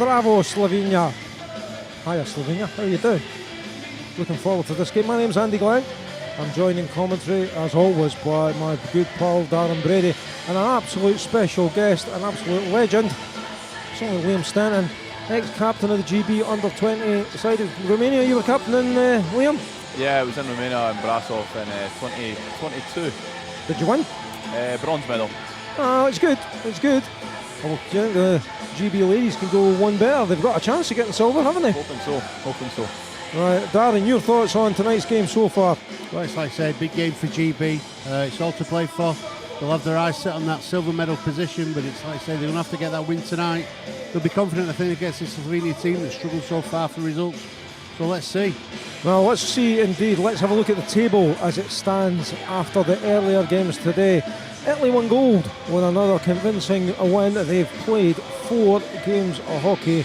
Zdravo, Slovenia. Hiya, Slovenia. How are you doing? Looking forward to this game. My name's Andy Glenn. I'm joined in commentary, as always, by my good pal Darren Brady and an absolute special guest, an absolute legend. It's only Liam Stanton, ex-captain of the GB under-20 side of Romania. You were captain in Liam? Yeah, it was in Romania in Brasov in 2022. Did you win? Bronze medal. Oh, it's good. It's good. Well, do you think the GB ladies can go one better? They've got a chance of getting silver, haven't they? Hoping so. Right, Darren, your thoughts on tonight's game so far? Well, it's like I said, big game for GB. It's all to play for. They'll have their eyes set on that silver medal position, but it's like I say, they're going to have to get that win tonight. They'll be confident, I think, against this Slovenia team that's struggled so far for results. So let's see. Well, let's see indeed. Let's have a look at the table as it stands after the earlier games today. Italy won gold with another convincing win. They've played 4 games of hockey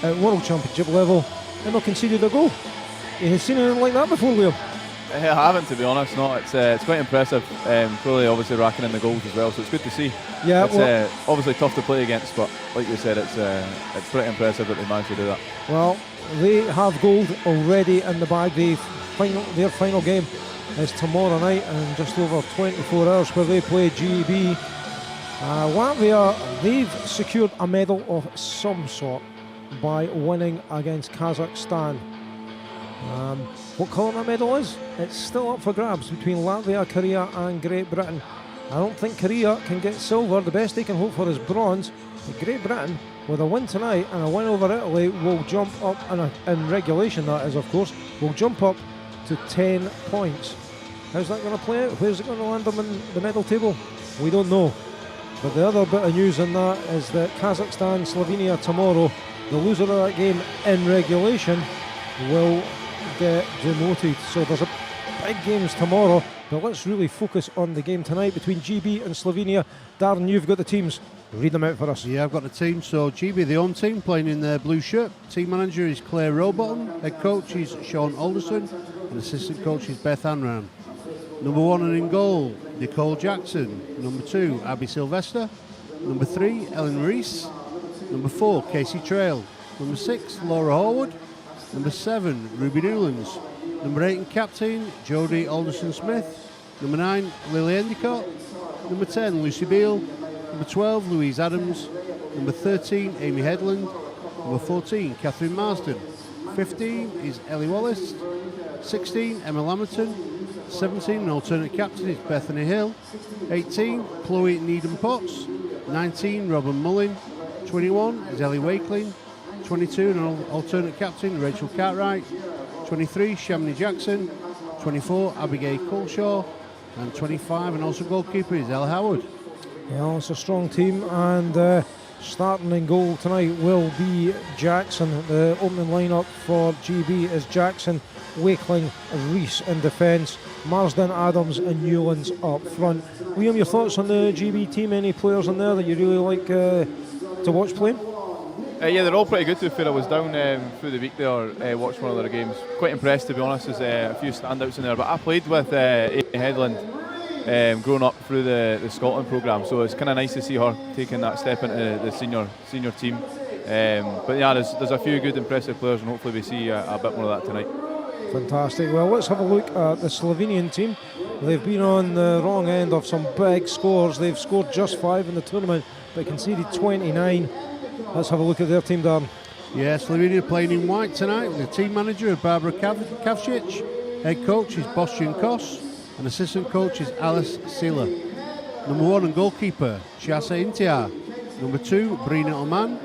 at World Championship level and not conceded a goal. You have seen anything like that before, Liam? I haven't, to be honest. No, it's quite impressive. Clearly, obviously racking in the goals as well, so it's good to see. Yeah, it's obviously tough to play against, but like you said, it's pretty impressive that they managed to do that. Well, they have gold already in the bag. Their final game is tomorrow night in just over 24 hours, where they play GB. Latvia, they've secured a medal of some sort by winning against Kazakhstan. What colour that medal is? It's still up for grabs between Latvia, Korea and Great Britain. I don't think Korea can get silver. The best they can hope for is bronze. But Great Britain, with a win tonight and a win over Italy, will jump up, in regulation that is, of course, will jump up to 10 points. How's that going to play out? Where's it going to land them in the medal table? We don't know. But the other bit of news in that is that Kazakhstan, Slovenia tomorrow, the loser of that game in regulation will get demoted. So there's a big games tomorrow, but let's really focus on the game tonight between GB and Slovenia. Darren, you've got the teams. Read them out for us. Yeah, I've got the team. So GB, the home team, playing in their blue shirt. Team manager is Claire Robbin. Head coach is Sean Alderson. And assistant coach is Beth Anran. Number 1 and in goal, Nicole Jackson. Number 2, Abby Sylvester. Number 3, Ellen Reese. Number 4, Casey Trail. Number 6, Laura Horwood. Number 7, Ruby Newlands. Number 8 and captain, Jodie Alderson-Smith. Number 9, Lily Endicott. Number 10, Lucy Beale. Number 12, Louise Adams. Number 13, Amy Headland. Number 14, Catherine Marsden. 15 is Ellie Wallace. 16, Emma Lammerton. 17, an alternate captain, is Bethany Hill. 18, Chloe Needham-Potts. 19, Robin Mullin. 21 is Ellie Wakeling. 22, an alternate captain, Rachel Cartwright. 23, Shamini Jackson. 24, Abigail Coleshaw. And 25, and also goalkeeper, is Ella Howard. Yeah, it's a strong team, and starting in goal tonight will be Jackson. The opening lineup for GB is Jackson, Wakeling, Reese in defence, Marsden, Adams and Newlands up front. Liam, your thoughts on the GB team? Any players in there that you really like to watch playing? Yeah, they're all pretty good, to be fair. I was down through the week there, watched one of their games. Quite impressed, to be honest. There's a few standouts in there, but I played with Amy Headland growing up through the Scotland programme, so it's kind of nice to see her taking that step into the senior team. But yeah, there's a few good impressive players, and hopefully we see a bit more of that tonight. Fantastic. Well, let's have a look at the Slovenian team. They've been on the wrong end of some big scores. They've scored just 5 in the tournament, but conceded 29. Let's have a look at their team, Darren. Yeah, Slovenia playing in white tonight. The team manager is Barbara Kavcic. Head coach is Bostian Kos. And assistant coach is Alice Sila. Number 1 and goalkeeper, Chiasa Intiar. Number 2, Brina Oman.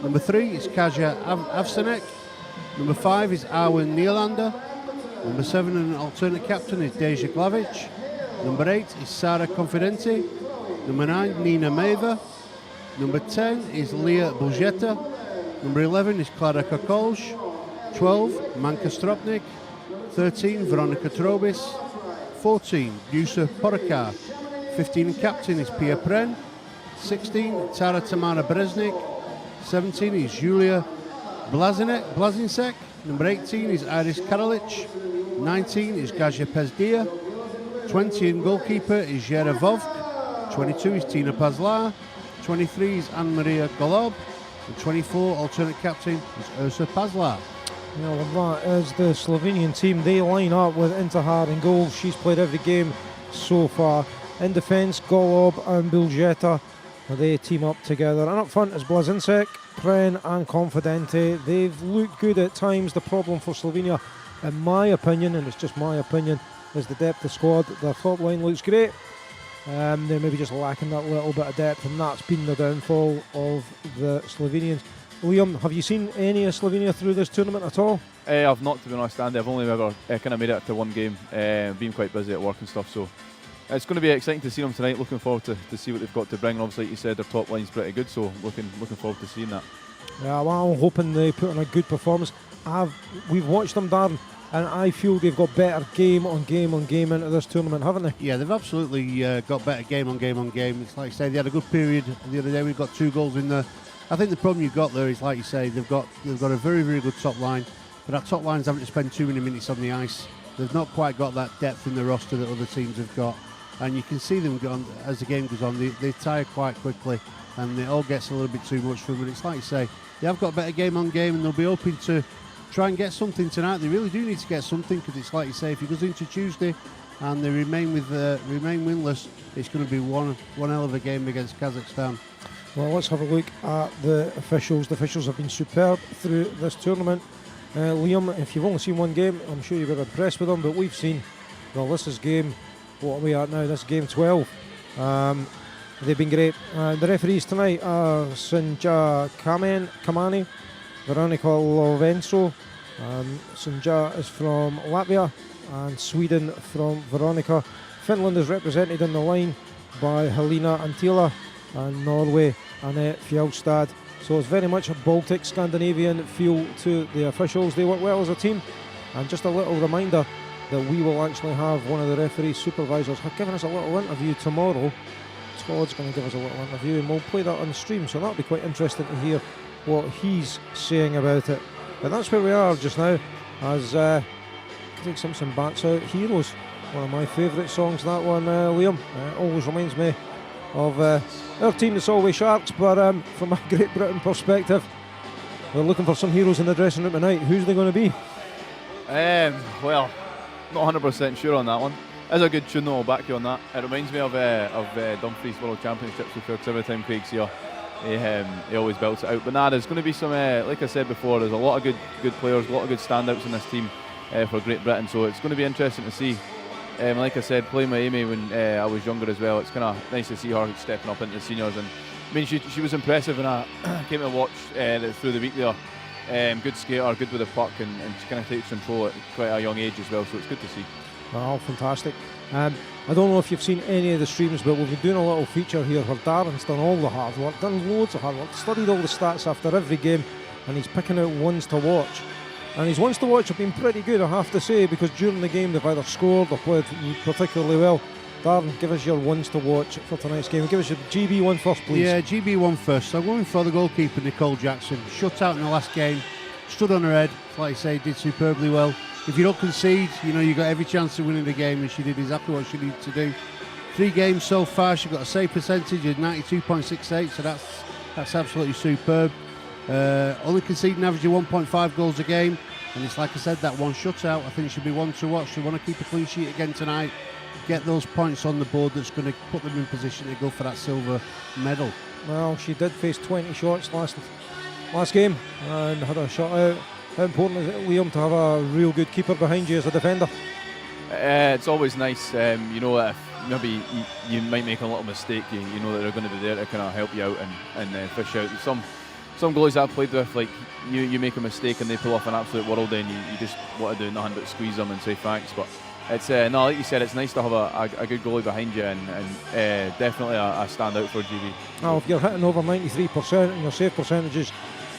Number 3 is Kaja Avsenek. Number 5 is Arwen Nylander. Number 7 and alternate captain is Deja Glavic. Number 8 is Sara Confidenti. Number 9, Nina Meva. Number 10 is Leah Bulgeta. Number 11 is Klara Kokolj. 12, Manka Stropnik. 13, Veronica Trobis. 14, Yusa Porakar. 15 captain is Pia Pren. 16, Tara Tamara Breznik. 17 is Julia Blazinsek. Number 18 is Iris Karalic. 19 is Gaja Pezdia. 20 in goalkeeper is Jera Vovk. 22 is Tina Pazlar. 23 is Anne-Maria Golob. The 24 alternate captain is Ursa Pazlar. Well, that is the Slovenian team. They line up with Intihar in goal. She's played every game so far. In defence, Golob and Buljeta, they team up together. And up front is Blazinsek, Pren and Confidente. They've looked good at times. The problem for Slovenia, in my opinion, and it's just my opinion, is the depth of squad. Their top line looks great. They're maybe just lacking that little bit of depth, and that's been the downfall of the Slovenians. Liam, have you seen any of Slovenia through this tournament at all? I've not, to be honest, Andy. I've only ever kind of made it to one game, been quite busy at work and stuff, so it's going to be exciting to see them tonight. Looking forward to see what they've got to bring. And obviously, like you said, their top line's pretty good, so looking forward to seeing that. Yeah, well, I'm hoping they put on a good performance. We've watched them, Darren, and I feel they've got better game on game into this tournament, haven't they? Yeah, they've absolutely got better game on game. It's like I say, they had a good period the other day. We've got 2 goals in there. I think the problem you've got there is, like you say, they've got a very, very good top line, but that top line's having to spend too many minutes on the ice. They've not quite got that depth in the roster that other teams have got, and you can see them as the game goes on. They tire quite quickly, and it all gets a little bit too much for them. But it's like you say, they have got better game on game, and they'll be hoping to try and get something tonight. They really do need to get something, because it's like you say, if it goes into Tuesday and they remain winless, it's going to be one hell of a game against Kazakhstan. Well, let's have a look at the officials. The officials have been superb through this tournament. Liam, if you've only seen one game, I'm sure you were impressed with them, but we've seen, well, this is game, what are we at now? This is game 12. They've been great. The referees tonight are Sinja Kamani, Veronica Lovenso. Sinja is from Latvia, and Sweden from Veronica. Finland is represented in the line by Helena Antila, and Norway, Annette Fjellstad. So it's very much a Baltic Scandinavian feel to the officials. They work well as a team. And just a little reminder that we will actually have one of the referee supervisors giving us a little interview tomorrow. Todd's going to give us a little interview, and we'll play that on the stream, so that'll be quite interesting to hear what he's saying about it. But that's where we are just now, as Craig Simpson bats out Heroes, one of my favourite songs, that one, Liam. Always reminds me of our team that's always Sharks, but from a Great Britain perspective, we're looking for some heroes in the dressing room tonight. Who's they going to be? Well, not 100% sure on that one. It's a good tune though, I'll back you on that. It reminds me of Dumfries World Championships, because every time Craig's here, he always belts it out. But there's going to be some, like I said before, there's a lot of good players, a lot of good standouts in this team for Great Britain, so it's going to be interesting to see. Like I said, playing with Amy when I was younger as well, it's kind of nice to see her stepping up into the seniors. And I mean, she was impressive when I came to watch through the week there. Good skater, good with the puck, and she kind of takes control at quite a young age as well, so it's good to see. Well, fantastic. I don't know if you've seen any of the streams, but we've been doing a little feature here where Darren's done all the hard work, done loads of hard work, studied all the stats after every game, and he's picking out ones to watch. And his ones to watch have been pretty good, I have to say, because during the game they've either scored or played particularly well. Darren, give us your ones to watch for tonight's game. Give us your GB one first, please. Yeah, GB one first. So I'm going for the goalkeeper, Nicole Jackson. Shut out in the last game, stood on her head, like I say, did superbly well. If you don't concede, you got every chance of winning the game, and she did exactly what she needed to do. 3 games so far, she got a save percentage of 92.68, so that's absolutely superb. Only conceding average of 1.5 goals a game, and it's like I said, that one shutout I think should be one to watch. They want to keep a clean sheet again tonight, get those points on the board that's going to put them in position to go for that silver medal. Well, she did face 20 shots last game and had a shutout. How important is it, Liam, to have a real good keeper behind you as a defender? It's always nice, if maybe you might make a little mistake, you know that they're going to be there to kind of help you out and fish out. Some goalies I've played with, like you make a mistake and they pull off an absolute worldie, and you just want to do nothing but squeeze them and say thanks. But it's like you said, it's nice to have a good goalie behind you, and definitely a standout for GB. Now, if you're hitting over 93% in your save percentages,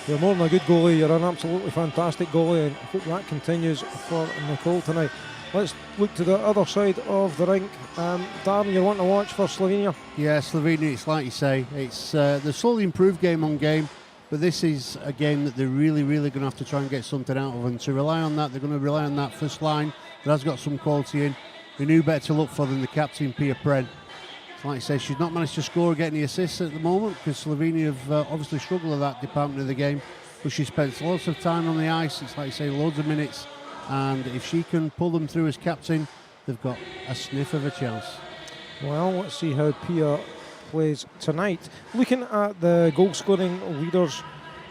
you're more than a good goalie. You're an absolutely fantastic goalie, and I hope that continues for Nicole tonight. Let's look to the other side of the rink. Darren, you want to watch for Slovenia? Yeah, Slovenia, it's like you say, it's the slowly improved game on game, but this is a game that they're really, really going to have to try and get something out of, and to rely on that, they're going to rely on that first line that has got some quality in. We knew better to look for than the captain, Pia Pren. Like I say, she's not managed to score or get any assists at the moment because Slovenia have obviously struggled with that department of the game. But she spends lots of time on the ice. It's like you say, loads of minutes. And if she can pull them through as captain, they've got a sniff of a chance. Well, let's see how Pia plays tonight. Looking at the goal scoring leaders,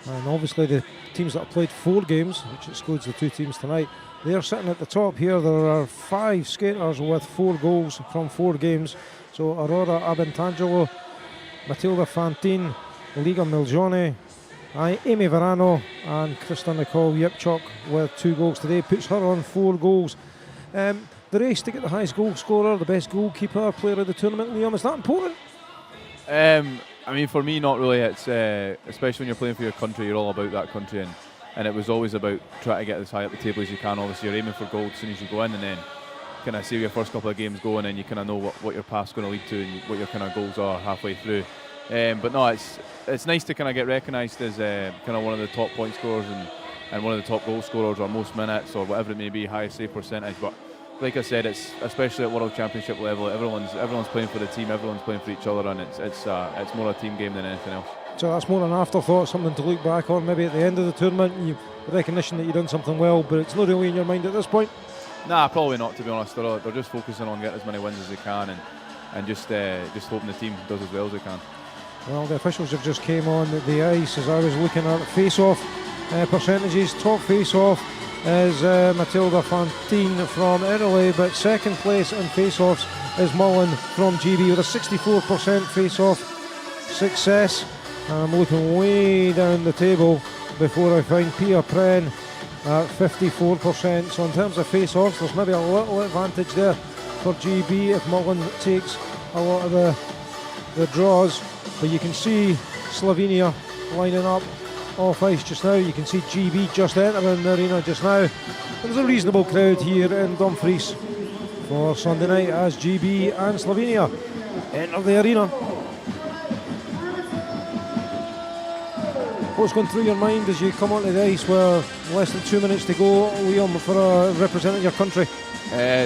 and obviously the teams that have played 4 games, which excludes the 2 teams tonight, they're sitting at the top here. There are 5 skaters with 4 goals from 4 games. So Aurora Abentangelo, Matilda Fantine, Liga Miljone, Amy Verano and Krista Nicole Yipchuk with 2 goals today, puts her on 4 goals. The race to get the highest goal scorer, the best goalkeeper, player of the tournament, Liam, is that important? I mean, for me, not really. It's especially when you're playing for your country, you're all about that country, and it was always about trying to get as high up the table as you can. Obviously, you're aiming for gold as soon as you go in, and then kind of see your first couple of games going, and you kind of know what your path's going to lead to and what your kind of goals are halfway through. But no, it's nice to kind of get recognised as kind of one of the top point scorers and one of the top goal scorers, or most minutes, or whatever it may be, highest save percentage. But like I said, it's especially at World Championship level, everyone's playing for the team, everyone's playing for each other, and it's more a team game than anything else. So that's more an afterthought, something to look back on maybe at the end of the tournament, recognition that you've done something well, but it's not really in your mind at this point? Nah, probably not, to be honest. They're just focusing on getting as many wins as they can, and just hoping the team does as well as they can. Well, the officials have just came on the ice as I was looking at face-off percentages. Top face-off is Matilda Fantine from Italy, but second place in face-offs is Mullen from GB with a 64% face-off success. I'm looking way down the table before I find Pia Pren at 54%. So in terms of face-offs, there's maybe a little advantage there for GB if Mullen takes a lot of the draws. But you can see Slovenia lining up off ice just now. You can see GB just entering the arena just now. There's a reasonable crowd here in Dumfries for Sunday night as GB and Slovenia enter the arena. What's going through your mind as you come onto the ice with less than 2 minutes to go, Liam, for representing your country?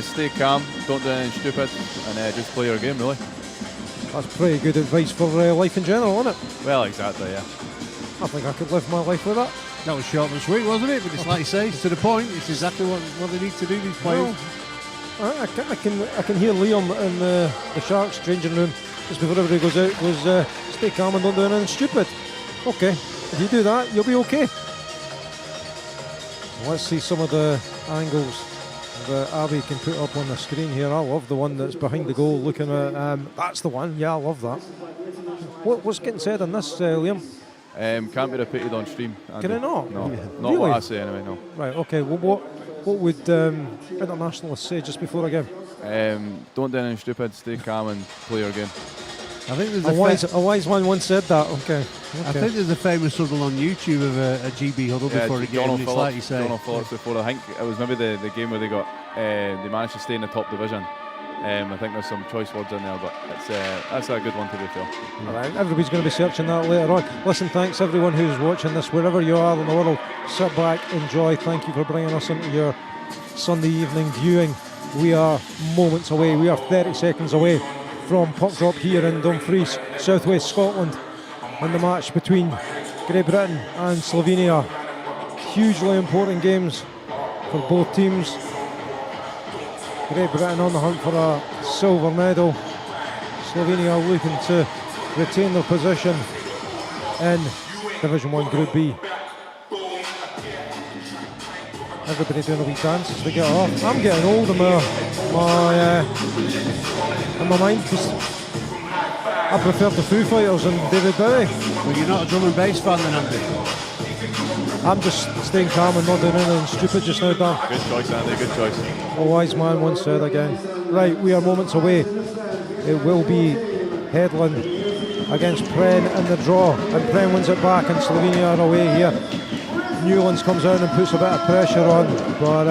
Stay calm, don't do anything stupid, and just play your game, really. That's pretty good advice for life in general, isn't it? Well, exactly, yeah. I think I could live my life with that. That was short and sweet, wasn't it? But it's like you say, it's to the point. It's exactly what they need to do, these players. Well, I can hear Liam in the Sharks changing room just before everybody goes out, goes, stay calm and don't do anything stupid. Okay, if you do that, you'll be okay. Let's see some of the angles that Abby can put up on the screen here. I love the one that's behind the goal looking at, that's the one, yeah, I love that. What's getting said on this, Liam? Can't be repeated on stream, Andy. Can it not? No, Yeah. not Really? what I say anyway, no. Right, okay, well, what would internationalists say just before a game? Don't do anything stupid, stay calm and play your game. I think there's A wise man once said that, okay. I think there's a famous huddle on YouTube of a GB huddle before a game. It's like you say. Donald Phillips before. I think it was maybe the game where they managed to stay in the top division. I think there's some choice words in there, but that's a good one to be fair. All right, everybody's going to be searching that later on. Listen, thanks everyone who's watching this, wherever you are in the world. Sit back, enjoy. Thank you for bringing us into your Sunday evening viewing. We are moments away. We are 30 seconds away from puck drop here in Dumfries, southwest Scotland, and the match between Great Britain and Slovenia. Hugely important games for both teams. Great Britain on the hunt for a silver medal. Slovenia looking to retain their position in Division 1 Group B. Everybody doing a wee dance as they get off. I'm getting old in my mind because I prefer the Foo Fighters and David Bowie. Well, you're not a drum and bass fan then, Andy? I'm just staying calm and not doing anything stupid just now, Dan. Good choice, Andy, good choice. A wise man once said again. Right, we are moments away. It will be Headland against Pren in the draw, and Pren wins it back and Slovenia are away here. Newlands comes out and puts a bit of pressure on, but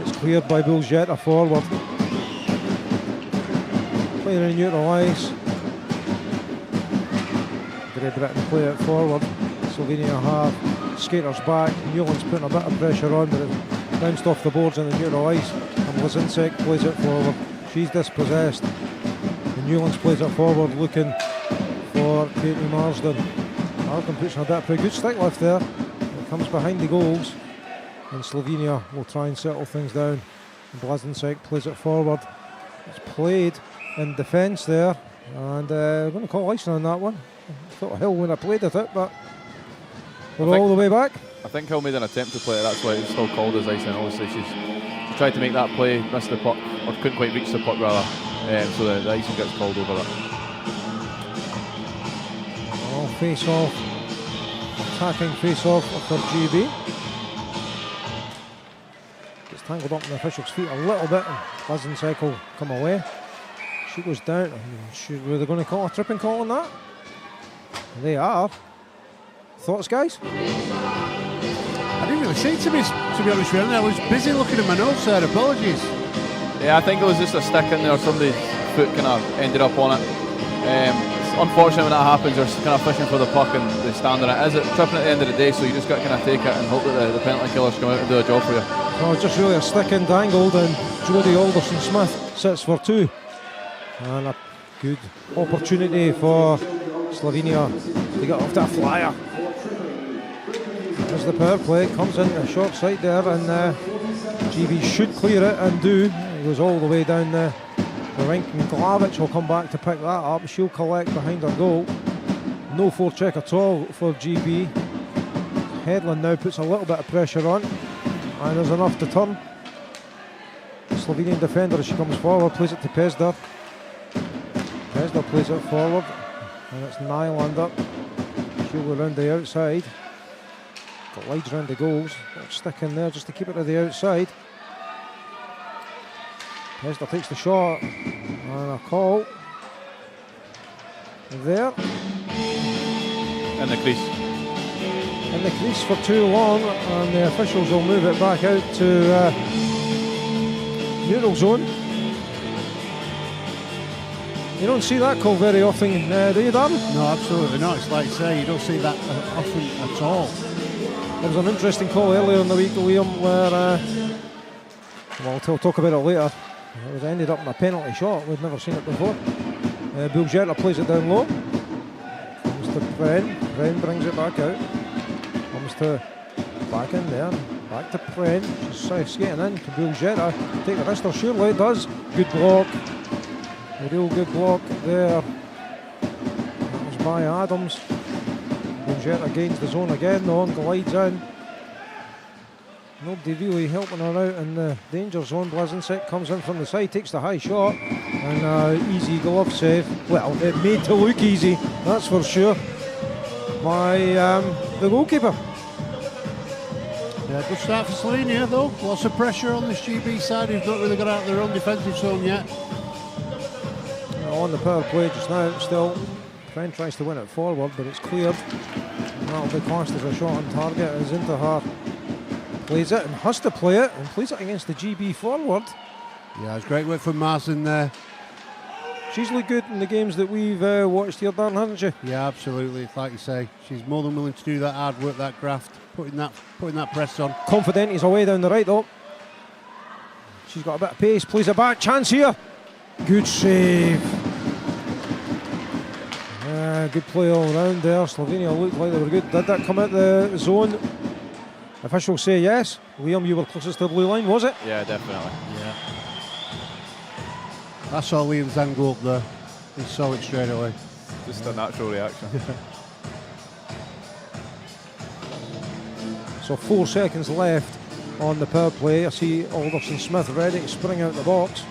it's cleared by Buljeta forward. Playing in neutral ice. Great Britain play it forward. Slovenia have skaters back. Newlands putting a bit of pressure on, but it bounced off the boards on the neutral ice. And Lazinsek plays it forward. She's dispossessed. Newlands plays it forward, looking for Katie Marsden. Marsden puts in a bit of pretty good stick lift there. It comes behind the goals, and Slovenia will try and settle things down. Blazensek plays it forward. It's played in defence there, and we're going to call icing on that one. I thought Hill when I played at it, but we're all the way back. I think Hill made an attempt to play it, that's why it's still called as icing. Obviously she tried to make that play, missed the puck, or couldn't quite reach the puck rather, so the icing gets called over it. Oh, face off, attacking face off for GB. Gets tangled up in the official's feet a little bit, and Blazensek will come away. She goes down. Were they going to call a tripping call on that? They are. Thoughts, guys? I didn't really see it, to be honest with you. I was busy looking at my notes there. Apologies. Yeah, I think it was just a stick in there. Somebody's foot kind of ended up on it. It's unfortunate when that happens. They're kind of fishing for the puck and they stand on it. Is it tripping at the end of the day? So you just got to kind of take it and hope that the penalty killers come out and do a job for you. So just really a stick in dangled, and Jodie Alderson-Smith sits for two. And a good opportunity for Slovenia to get off to a flyer. As the power play comes in the short side there, and GB should clear it and do. It goes all the way down the rink, and Glavic will come back to pick that up. She'll collect behind her goal. No forecheck at all for GB. Headland now puts a little bit of pressure on, and there's enough to turn. The Slovenian defender, as she comes forward, plays it to Pesder. Pesder plays it forward, and it's Nylander. She'll go round the outside. Glides round the goals. Stick in there just to keep it to the outside. Pesder takes the shot, and a call there. In the crease. In the crease for too long, and the officials will move it back out to neutral zone. You don't see that call very often, do you, Darren? No, absolutely not. It's like you say, you don't see that often at all. There was an interesting call earlier in the week, Liam, where, we'll talk about it later. It was ended up in a penalty shot. We've never seen it before. Buljeta plays it down low. Comes to Pren. Pren brings it back out. Comes to back in there. Back to Pren. She's getting in to Buljeta. Take the wrist, or surely it does. Good block. A real good block there. That was by Adams. Buljeta gains the zone again though and glides in. Nobody really helping her out in the danger zone. Blazensek comes in from the side, takes the high shot, and easy glove save. Well, it made to look easy, that's for sure, by the goalkeeper. Yeah, good start for Slovenia though. Lots of pressure on this GB side, who's not really got out of their own defensive zone yet. On the power play just now, still. Friend tries to win it forward, but it's cleared. And that'll be classed as a shot on target as into her. Plays it and has to play it, and plays it against the GB forward. Yeah, it's great work from Marsden there. She's looked good in the games that we've watched here, Darren, hasn't she? Yeah, absolutely. Like you say, she's more than willing to do that hard work, that graft, putting that press on. Confident is away down the right though. She's got a bit of pace, plays it back, chance here. Good save. Good play all round there. Slovenia looked like they were good. Did that come out the zone? Officials say yes. Liam, you were closest to the blue line, was it? Yeah, definitely. Yeah. I saw Liam's hand go up there. He saw it straight away. Just a natural reaction. So 4 seconds left on the power play. I see Alderson-Smith ready to spring out the box.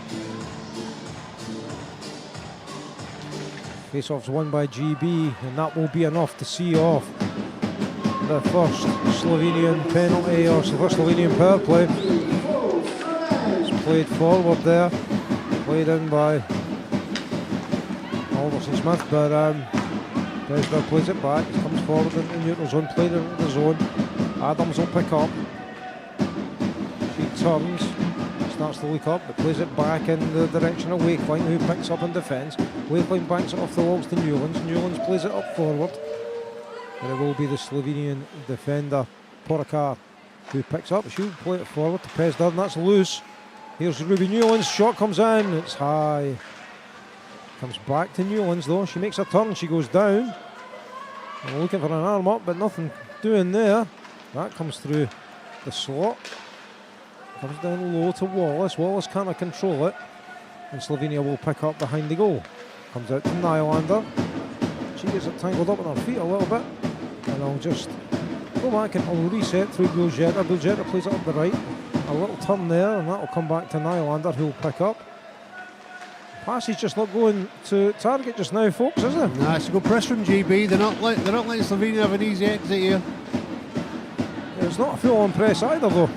Face-off's won by GB, and that will be enough to see off the first Slovenian penalty, or the first Slovenian power play. It's played forward there, played in by Alderson-Smith, but Desber plays it back. It comes forward into the neutral zone, played into the zone. Adams will pick up. She turns. Starts to look up, but plays it back in the direction of Wakeline, who picks up in defence. Wakeline banks it off the walls to Newlands. Newlands plays it up forward. And it will be the Slovenian defender, Porakar, who picks up. She'll play it forward to Pesder, and that's loose. Here's Ruby Newlands. Shot comes in. It's high. Comes back to Newlands though. She makes a turn. She goes down. And looking for an arm up, but nothing doing there. That comes through the slot. Comes down low to Wallace. Wallace cannot control it. And Slovenia will pick up behind the goal. Comes out to Nylander. She gets it tangled up on her feet a little bit. And I'll just go back and I'll reset through Buljetta. Buljetta plays it up the right. A little turn there, and that'll come back to Nylander, who'll pick up. Pass is just not going to target just now, folks, is it? Nice, a good press from GB. They're not letting Slovenia have an easy exit here. It's not a full-on press either, though.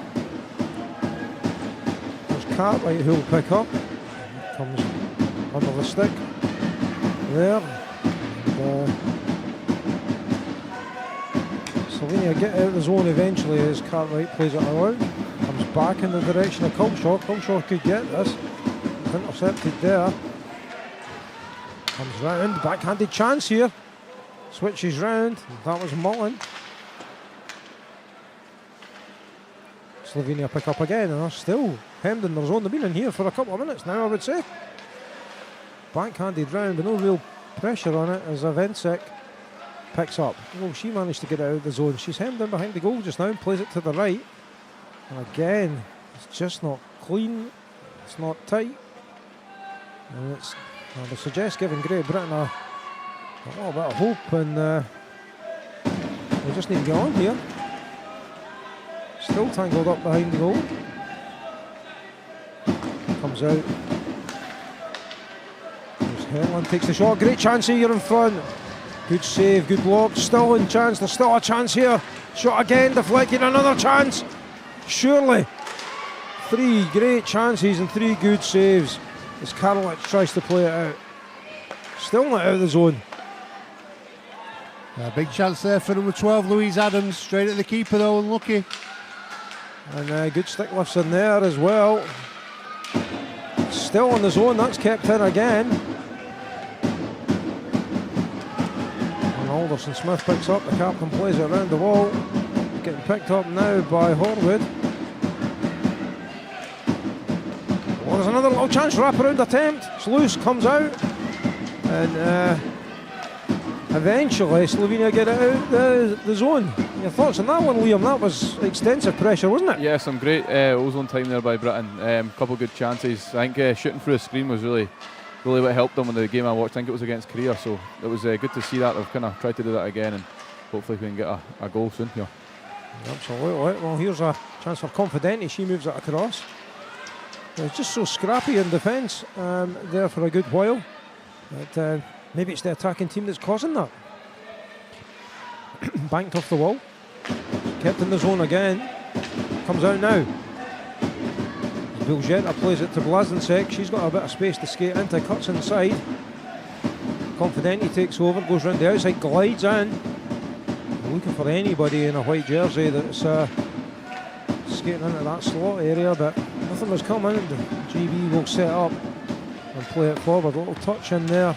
There's Cartwright who'll pick up. Comes under the stick. There. And, Slovenia get out of the zone eventually as Cartwright plays it around. Comes back in the direction of Culshaw. Culshaw could get this. Intercepted there. Comes round. Backhanded chance here. Switches round. That was Mullen. Slovenia pick up again and are still hemmed in their zone. They've been in here for a couple of minutes now, I would say. Backhanded round, but no real pressure on it as Avencek picks up. Well, she managed to get it out of the zone. She's hemmed in behind the goal just now and plays it to the right. And again, it's just not clean. It's not tight. And it's, I would suggest, giving Great Britain a little bit of hope, and they just need to get on here. Still tangled up behind the goal. Comes out. There's Herland, takes the shot. Great chance here in front. Good save, good block. Still in chance. There's still a chance here. Shot again, deflected. Another chance. Surely. 3 great chances and 3 good saves as Karolic tries to play it out. Still not out of the zone. Big chance there for number 12, Louise Adams. Straight at the keeper though, unlucky. And good stick lifts in there as well. Still in the zone, that's kept in again. And Alderson Smith picks up, the captain plays it around the wall. Getting picked up now by Horwood. Well, there's another little chance, wraparound attempt. Sluice comes out. And eventually Slovenia get it out the zone. Your thoughts on that one, Liam? That was extensive pressure, wasn't it? Yeah, some great ozone time there by Britain. Couple of good chances. I think shooting through the screen was really what helped them in the game I watched. I think it was against Korea, so it was good to see that. They've kind of tried to do that again, and hopefully we can get a goal soon here. Absolutely. Well, here's a chance for Confidenti. She moves it across. It's just so scrappy in defence there for a good while. But maybe it's the attacking team that's causing that. Banked off the wall. Kept in the zone again. Comes out now. Buljetta plays it to Blazensek. She's got a bit of space to skate into. Cuts inside. Confidenti takes over. Goes round the outside. Glides in. Looking for anybody in a white jersey that's skating into that slot area, but nothing was coming. GB will set up and play it forward. A little touch in there.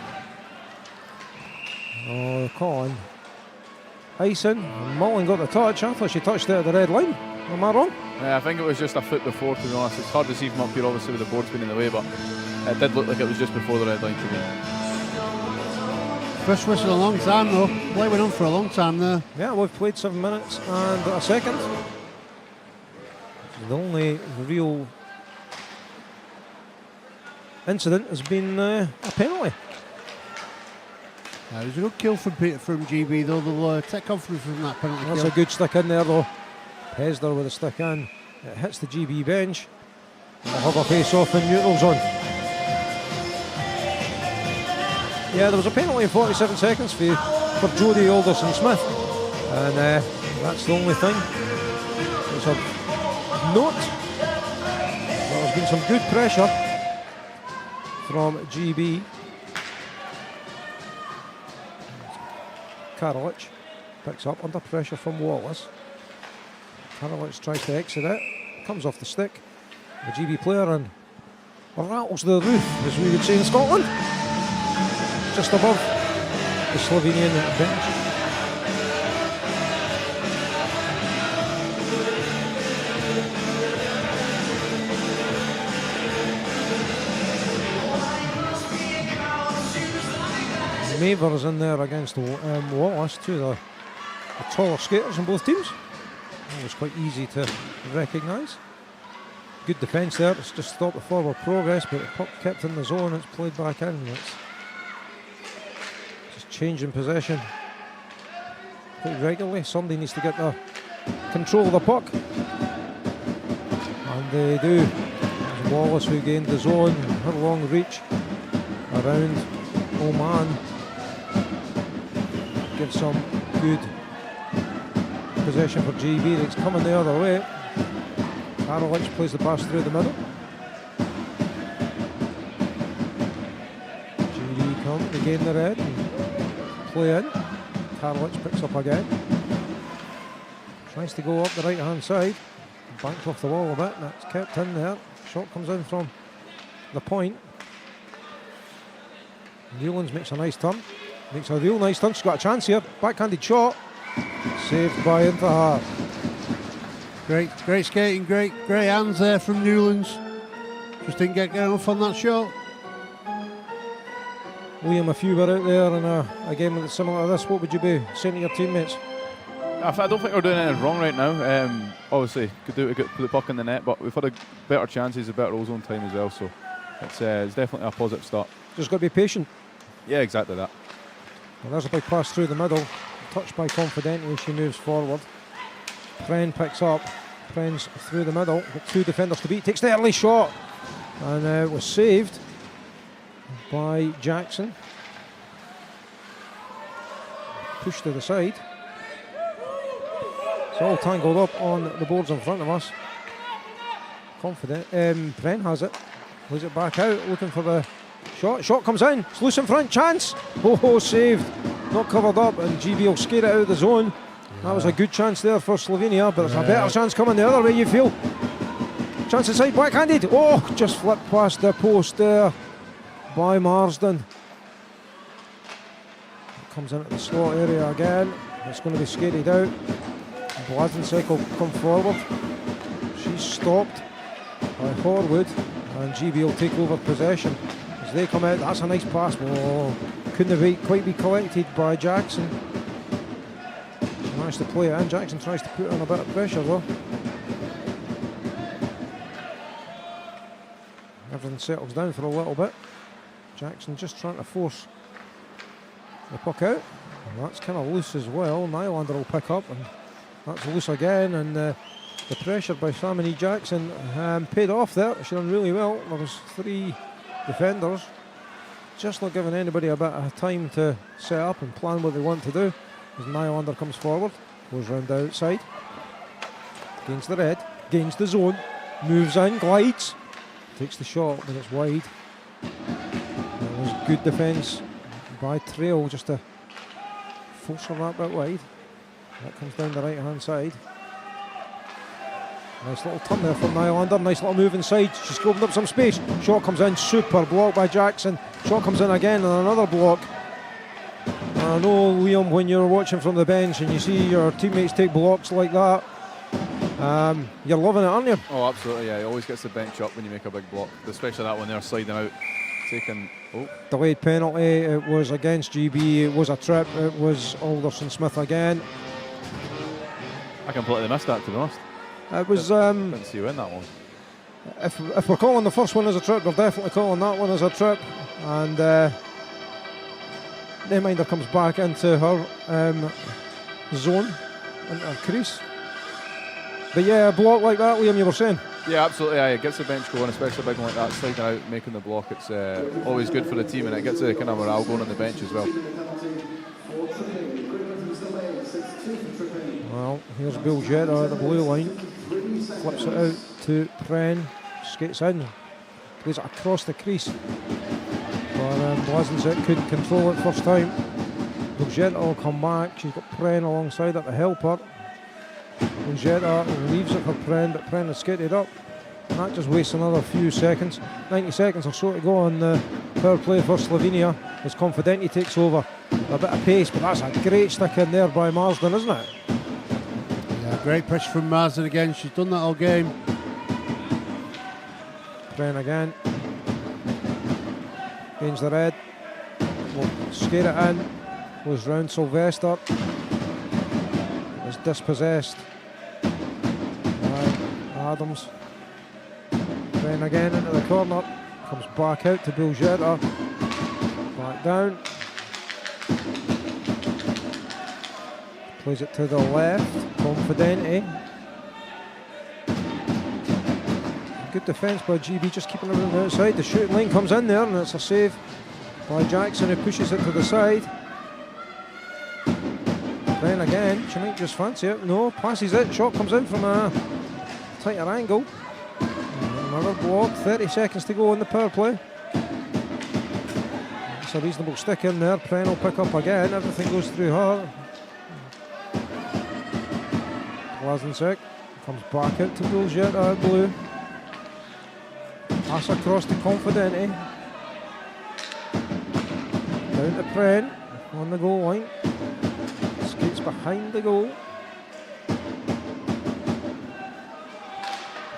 Oh, Colin. Icing. Mullen got the touch. I thought she touched it at the red line. Am I wrong? I think it was just a foot before, to be honest. It's hard to see from up here, obviously, with the board spinning in the way, but it did look like it was just before the red line to me. First whistle a long time though. Play went on for a long time there. Yeah, we've played 7 minutes and a second. The only real incident has been a penalty. It was a good kill from GB though. They'll take confidence from that penalty That's kill. a good stick in there though. Hesler with a stick in. It hits the GB bench. And they'll have a face off in neutral zone. Yeah, there was a penalty in 47 seconds for Jodie Alderson Smith. And that's the only thing. It's a note. There's been some good pressure from GB. Karolic picks up under pressure from Wallace. Karolic tries to exit it, comes off the stick. The GB player and rattles the roof, as we would say in Scotland, just above the Slovenian bench. Mavers in there against Wallace, two of the taller skaters in both teams. It was quite easy to recognise. Good defence there, it's just stopped the forward progress, but the puck kept in the zone, it's played back in. It's just changing possession quite regularly. Somebody needs to get the control of the puck, and they do. It's Wallace who gained the zone, her long reach around Oman gives some good possession for GB. It's coming the other way. Karlich plays the pass through the middle. GB come, they gain the red and play in. Karlich picks up again. Tries to go up the right hand side. Banks off the wall a bit, and that's kept in there. Shot comes in from the point. Newlands makes a nice turn. Makes a real nice turn. She's got a chance here. Backhanded shot. Saved by Interhart. Great skating, great hands there from Newlands. Just didn't get enough on that shot. Liam, if you were out there in a game that's similar to this, what would you be saying to your teammates? I don't think we're doing anything wrong right now. Obviously, could do it to put the puck in the net, but we've had better chances, a better ozone time as well. So it's definitely a positive start. Just got to be patient. Yeah, exactly that. Well, there's a big pass through the middle. Touched by Confidenti as she moves forward. Pren picks up. Pren's through the middle. Got two defenders to beat. Takes the early shot. And was saved by Jackson. Pushed to the side. It's all tangled up on the boards in front of us. Pren has it. Plays it back out. Looking for the shot. Shot comes in. It's loose in front. Chance. Oh, saved. Not covered up. And GB will skate it out of the zone. That was a good chance there for Slovenia, but there's a better chance coming the other way, you feel. Chance inside, backhanded. Oh, just flipped past the post there by Marsden. Comes in at the slot area again. It's going to be skated out. Blazensek will come forward. She's stopped by Horwood, and GB will take over possession. As they come out, that's a nice pass. Oh, couldn't quite be collected by Jackson. Managed to play it in. Jackson tries to put on a bit of pressure though. Everything settles down for a little bit. Jackson just trying to force the puck out. And that's kind of loose as well. Nylander will pick up, and that's loose again. And the pressure by Samini Jackson paid off there. She done really well. There was three defenders. Just not giving anybody a bit of time to set up and plan what they want to do. As Nylander comes forward, goes round the outside, gains the red, gains the zone, moves in, glides, takes the shot, but it's wide. It was good defence by Trail just to force her that bit wide. That comes down the right hand side. Nice little turn there from Nylander, nice little move inside. She's opened up some space. Shot comes in, super block by Jackson. Shot comes in again, and another block. I know, Liam, when you're watching from the bench and you see your teammates take blocks like that, you're loving it, aren't you? Oh, absolutely, yeah. He always gets the bench up when you make a big block, especially that when they're sliding out, taking... Oh. Delayed penalty, it was against GB, it was a trip, it was Alderson Smith again. I completely missed that, to be honest. It was... Didn't see you in that one. If we're calling the first one as a trip, we're definitely calling that one as a trip. And... Neminder comes back into her zone, into her crease. But yeah, a block like that, Liam, you were saying? Yeah, absolutely. Yeah, it gets the bench going, especially a big one like that, sliding out, making the block. It's always good for the team, and it gets a kind of morale going on the bench as well. Well, here's Bill Jetta at the blue line. Flips it out to Pren, skates in, plays it across the crease. But Blazensek couldn't control it first time. Jetta will come back. She's got Pren alongside her to help her. Jetta leaves it for Pren, but Pren has skated up. And that just wastes another few seconds. 90 seconds or so to go on the power play for Slovenia as Confidenti takes over. A bit of pace, but that's a great stick in there by Marsden, isn't it? Yeah, great pressure from Marsden again. She's done that all game. Pren again. Gains the red. will scare it in. Goes round Sylvester. Is dispossessed. Adams. Then again into the corner. Comes back out to Biljetta. Back down. Plays it to the left. Confidenti. Good defence by GB, just keeping it on the outside. The shooting line comes in there, and it's a save by Jackson, who pushes it to the side. Then again, she might just fancy it. No, passes it. Shot comes in from a tighter angle. Another block. 30 seconds to go in the power play. It's a reasonable stick in there. Pren will pick up again. Everything goes through her. Blazensek comes back out to Biljetta, blue. Pass across to Confidenti. Down to Pren on the goal line. Skates behind the goal.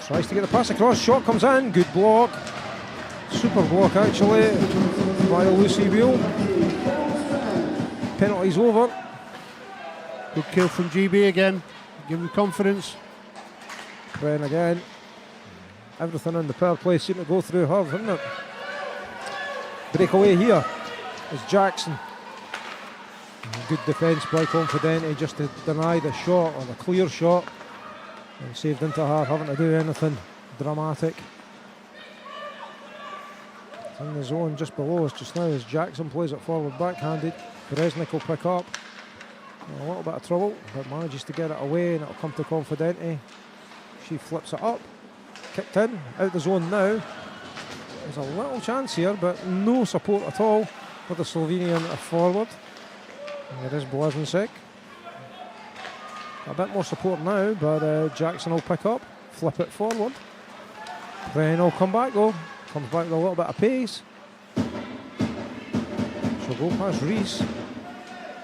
Tries to get the pass across. Shot comes in. Good block. Super block actually by Lucy Beale. Penalty's over. Good kill from GB again. Give him confidence. Pren again. Everything in the power play seemed to go through her, didn't it? Breakaway here is Jackson. Good defence by Confidenti just to deny the shot, or the clear shot. And saved into her, having to do anything dramatic. In the zone just below us just now as Jackson plays it forward backhanded. Beresnik will pick up. A little bit of trouble, but manages to get it away, and it'll come to Confidenti. She flips it up. Kicked in, out the zone now. There's a little chance here, but no support at all for the Slovenian forward. And there is Blazensek. A bit more support now, but Jackson will pick up, flip it forward. Then will come back though. Comes back with a little bit of pace. She'll go past Reese.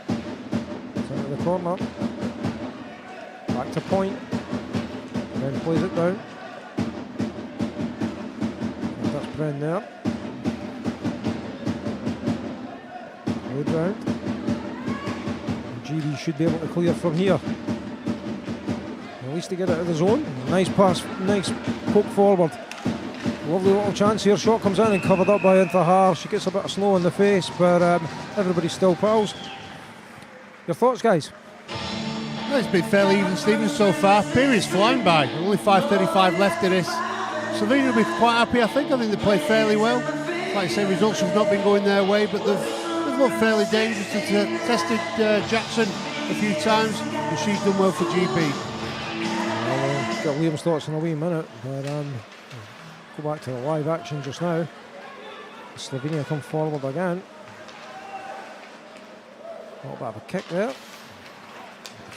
Into the corner. Back to point. Then plays it down. That's Pren there. Played round. GB should be able to clear from here. At least to get it out of the zone. Nice pass, nice poke forward. Lovely little chance here. Shot comes in and covered up by Intahar. She gets a bit of snow in the face, but everybody's still pals. Your thoughts, guys? Well, it's been fairly even, Stephen, so far. Period's flying by. Only 5:35 left of this. Slovenia will be quite happy, I think. I think they played fairly well. Like I say, results have not been going their way, but they've looked fairly dangerous. They've tested Jackson a few times, and she's done well for GB. Well, got Liam's thoughts in a wee minute, but go back to the live action just now. Slovenia come forward again. A little bit of a kick there.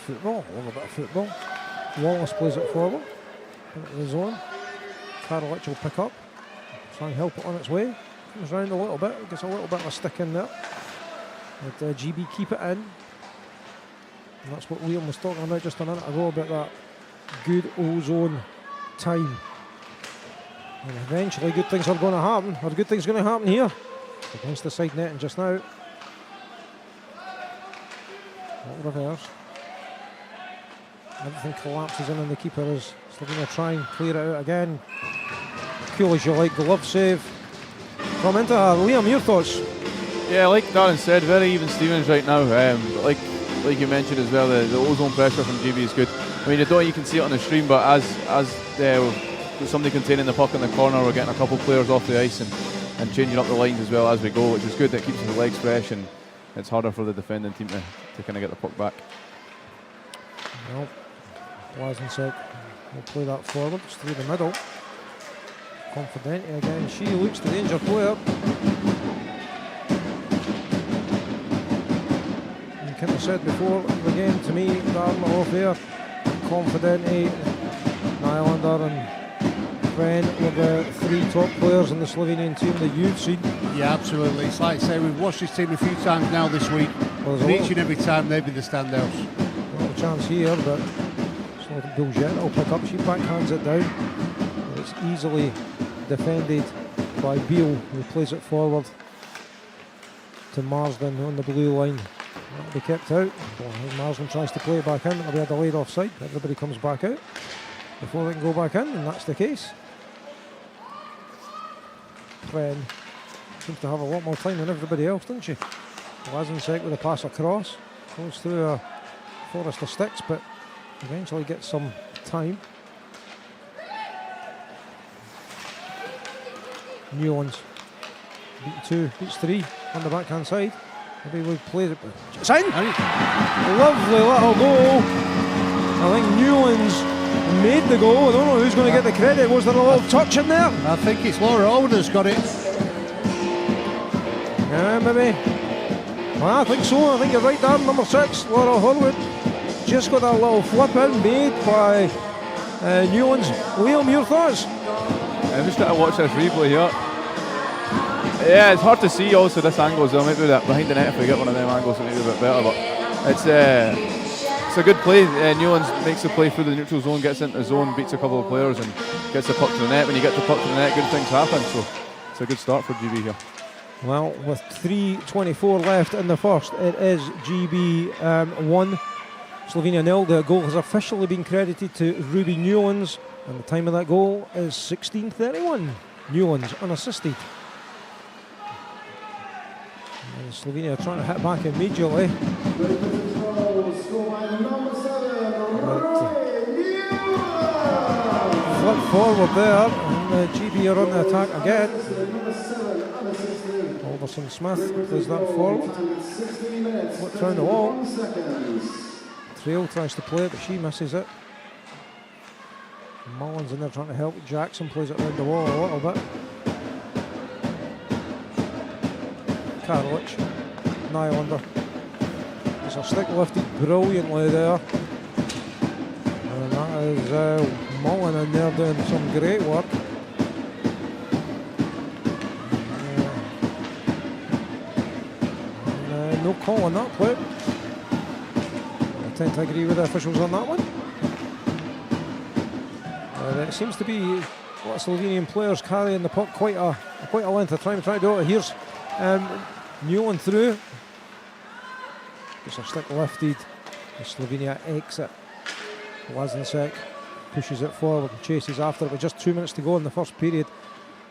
Football, a little bit of football. Wallace plays it forward into the zone. Karalic will pick up, try and help it on its way. Comes round a little bit, gets a little bit of a stick in there. But GB keep it in. And that's what Liam was talking about just a minute ago, about that good ozone time. And eventually good things are going to happen. Are good things going to happen here? Against the side netting just now. Little reverse. Everything collapses in and the keeper is Slovenia try and clear it out again. Cool as you like, glove save from Intahar. Liam, your thoughts? Yeah, like Darren said, very even Stevens right now. Like you mentioned as well, the ozone pressure from GB is good. I mean, you can see it on the stream, but as with somebody containing the puck in the corner, we're getting a couple players off the ice and changing up the lines as well as we go, which is good. That keeps the legs fresh, and it's harder for the defending team to kind of get the puck back. Well, Blazensek will play that forward, it's through the middle. Confidenti again, she looks the danger player. And kind of said before the game to me, Darren off there, Confidenti, Nylander and Pren were the three top players in the Slovenian team that you've seen. Yeah, absolutely. It's like I say, we've watched this team a few times now this week. Well, and each and every time they've been the standouts. Not a chance here, but Biljetta will pick up. She backhands it down. It's easily defended by Beale, who plays it forward to Marsden on the blue line. That'll be kept out. Marsden tries to play it back in. It'll be a delayed offside. Everybody comes back out before they can go back in, and that's the case. Pren seems to have a lot more time than everybody else, doesn't she? Lazenczek with a pass across. Goes through a forest of sticks, but eventually gets some time. Newlands beats 2, beats 3 on the backhand side. Maybe we play it. It's in! Lovely little goal. I think Newlands made the goal. I don't know who's going to get the credit. Was there a little touch in there? I think it's Laura Alder's got it. Yeah, maybe. Well, I think so. I think you're right there. Number 6, Laura Horwood. Just got that little flip in made by Newlands. Liam, your thoughts? I'm just trying to watch this replay here. Yeah, it's hard to see also this angle as well. Maybe that behind the net if we get one of them angles, it may be a bit better. But it's a good play. Newlands makes the play through the neutral zone, gets into the zone, beats a couple of players, and gets the puck to the net. When you get the puck to the net, good things happen. So it's a good start for GB here. Well, with 3:24 left in the first, it is GB 1, Slovenia 0. The goal has officially been credited to Ruby Newlands, and the time of that goal is 16:31. Newlands unassisted. And Slovenia are trying to hit back immediately. Flip forward there, and GB are on the attack again. Alderson Smith does that forward. Flips round the wall. Trail tries to play it, but she misses it. Mullins in there trying to help. Jackson plays it round the wall a little bit. Karlich, Nylander. There's a stick lifted brilliantly there. And that is Mullen in there doing some great work. No call on that play. I tend to agree with the officials on that one. It seems to be a lot of Slovenian players carrying the puck quite a length of time trying to do it. Here's Newland through. Gets a stick lifted. The Slovenia exit. Lazenczek pushes it forward and chases after it with just 2 minutes to go in the first period.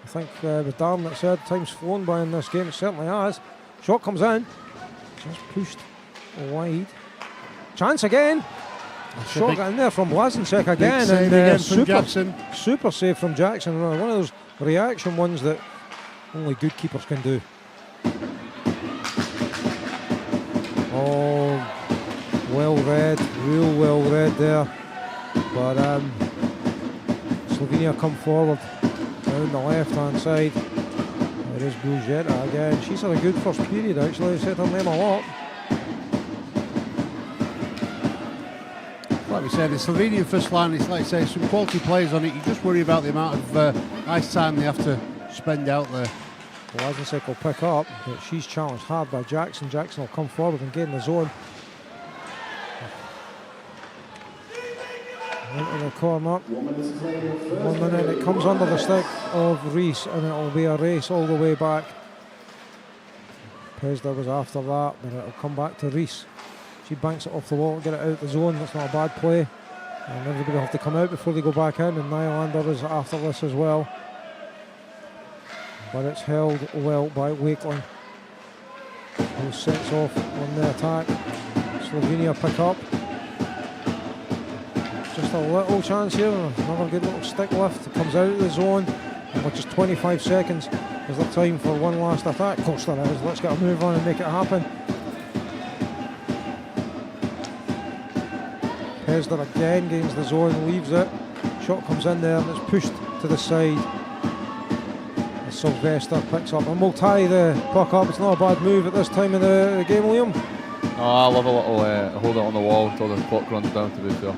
I think with Darren that said time's flown by in this game. It certainly has. Shot comes in. Just pushed wide. Chance again. Shot got in there from Lazenczek again, and super save from Jackson. One of those reaction ones that only good keepers can do. Oh, well read, real well read there. But Slovenia come forward down the left hand side. There is Brujeta again. She's had a good first period actually. Said her name a lot. Like we said, the Slovenian first line is, like I say, some quality players on it. You just worry about the amount of ice time they have to spend out there. Lazenczek will pick up, but she's challenged hard by Jackson. Jackson will come forward and gain the zone. Into the corner. 1 minute. It comes under the stick of Rees, and it will be a race all the way back. Pesda was after that, but it will come back to Rees. She banks it off the wall, get it out the zone. That's not a bad play. And everybody will have to come out before they go back in. And Nylander is after this as well. But it's held well by Wakeling, who sets off on the attack. Slovenia pick up. Just a little chance here. Another good little stick lift. It comes out of the zone. And with just 25 seconds, is there time for one last attack? Of course there is. Let's get a move on and make it happen. Pesda again gains the zone, leaves it. Shot comes in there and it's pushed to the side. Sylvester picks up and will tie the puck up. It's not a bad move at this time in the game, Liam. Oh, I love a little hold it on the wall until the clock runs down, to be fair.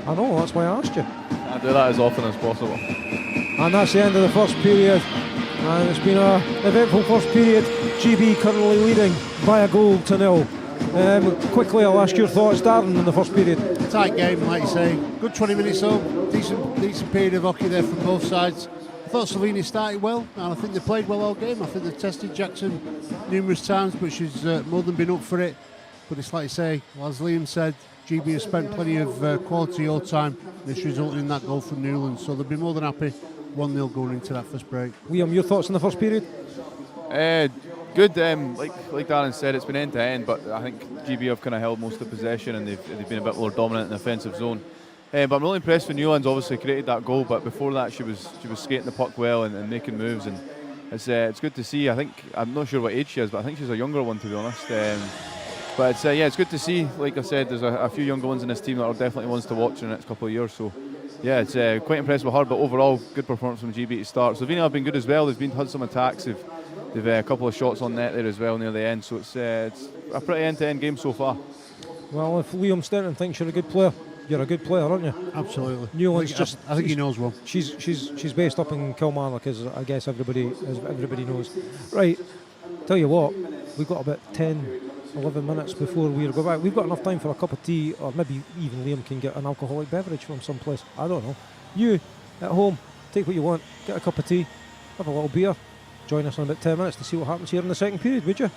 I know, that's why I asked you. I do that as often as possible. And that's the end of the first period. And it's been an eventful first period. GB currently leading by a goal to 0. Quickly, I'll ask your thoughts, Darren, in the first period. Tight game, like you say. Good 20 minutes though. Decent period of hockey there from both sides. I thought Slovenia started well, and I think they played well all game. I think they tested Jackson numerous times, but she's more than been up for it. But it's like you say, as Liam said, GB has spent plenty of quality all time. This resulted in that goal from Newlands, so they'll be more than happy 1-0 going into that first break. Liam, your thoughts on the first period? Good. Like Darren said, it's been end to end, but I think GB have kind of held most of the possession and they've been a bit more dominant in the offensive zone. But I'm really impressed with Newlands. Obviously created that goal, but before that she was skating the puck well and making moves, and it's good to see. I think I'm not sure what age she is, but I think she's a younger one, to be honest. But it's good to see. Like I said, there's a few younger ones in this team that are definitely ones to watch in the next couple of years. So yeah, it's quite impressed with her. But overall, good performance from GB to start. Slovenia have been good as well. They've had some attacks. They've a couple of shots on net there as well near the end. So it's a pretty end-to-end game so far. Well, if Liam Stanton thinks you're a good player, you're a good player, aren't you? Absolutely. Newlands I think he knows well. She's based up in Kilmarnock, as I guess everybody knows. Right, tell you what, we've got about 10-11 minutes before we go back. We've got enough time for a cup of tea, or maybe even Liam can get an alcoholic beverage from someplace. I don't know. You at home, take what you want, get a cup of tea, have a little beer. Join us in about 10 minutes to see what happens here in the second period, would you?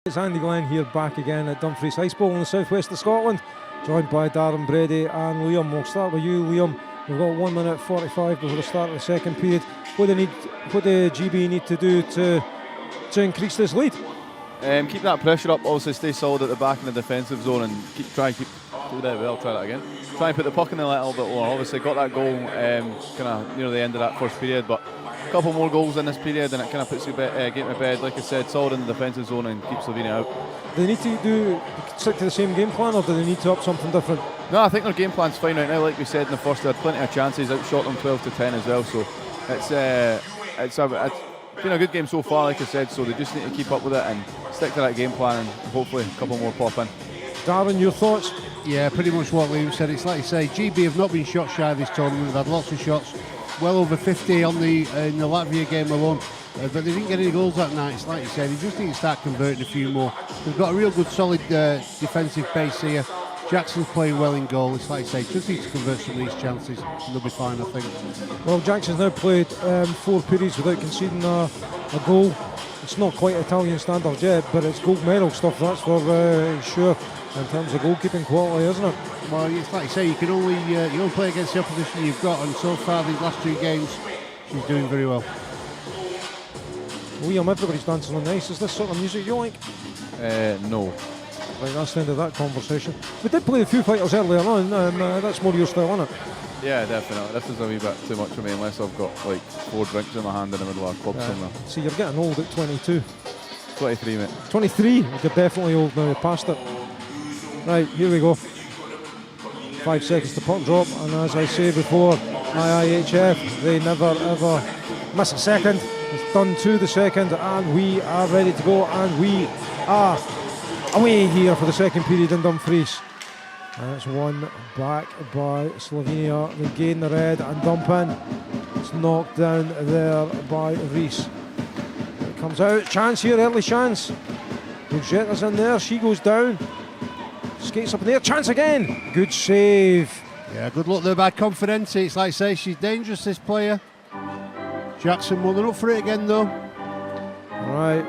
It's Andy Glenn here back again at Dumfries High School in the southwest of Scotland, joined by Darren Brady and Liam. We'll start with you, Liam. We've got 1 minute 45 before the start of the second period. What do GB need to do to increase this lead? Keep that pressure up, obviously stay solid at the back in the defensive zone and try and put the puck in the net a little bit lower. Obviously got that goal kind of near the end of that first period, but a couple more goals in this period and it kind of puts the game to bed. Like I said, solid in the defensive zone and keeps Slovenia out. Do they need to stick to the same game plan, or do they need to up something different? No, I think their game plan's fine right now. Like we said in the first, they had plenty of chances, outshot them 12-10 as well, so it's been a good game so far, like I said, so they just need to keep up with it and stick to that game plan and hopefully a couple more pop in. Darren, your thoughts? Yeah, pretty much what Liam said. It's like you say, GB have not been shot shy of this tournament. They've had lots of shots, well over 50 on in the Latvia game alone, but they didn't get any goals that night. It's like you said, they just need to start converting a few more. They've got a real good solid defensive base here. Jackson's playing well in goal. It's like I say, just need to convert some of these chances and they'll be fine, I think. Well, Jackson's now played 4 periods without conceding a goal. It's not quite Italian standards yet, but it's gold medal stuff, that's for sure, in terms of goalkeeping quality, isn't it? Well, it's like you say, you can only play against the opposition you've got, and so far these last 2 games, she's doing very well. Liam, everybody's dancing on the ice. Is this sort of music you like? No. Right, that's the end of that conversation. We did play a few fighters earlier on, that's more your style, isn't it? Yeah, definitely. This is a wee bit too much for me unless I've got like 4 drinks in my hand in the middle of a club somewhere. See, you're getting old at 22. 23, mate. 23? You're definitely old now, past it. Right, here we go. 5 seconds to puck drop, and as I say before, IIHF, they never ever miss a second. It's done to the second, and we are ready to go, and we are away here for the second period in Dumfries. And it's won back by Slovenia. They gain the red and dump in. It's knocked down there by Reese. It comes out. Chance here, early chance. Roseta's in there. She goes down. Skates up in there. Chance again. Good save. Yeah, good luck there by Confidenti. It's like I say, she's dangerous, this player. Jackson more than up for it again, though. Right.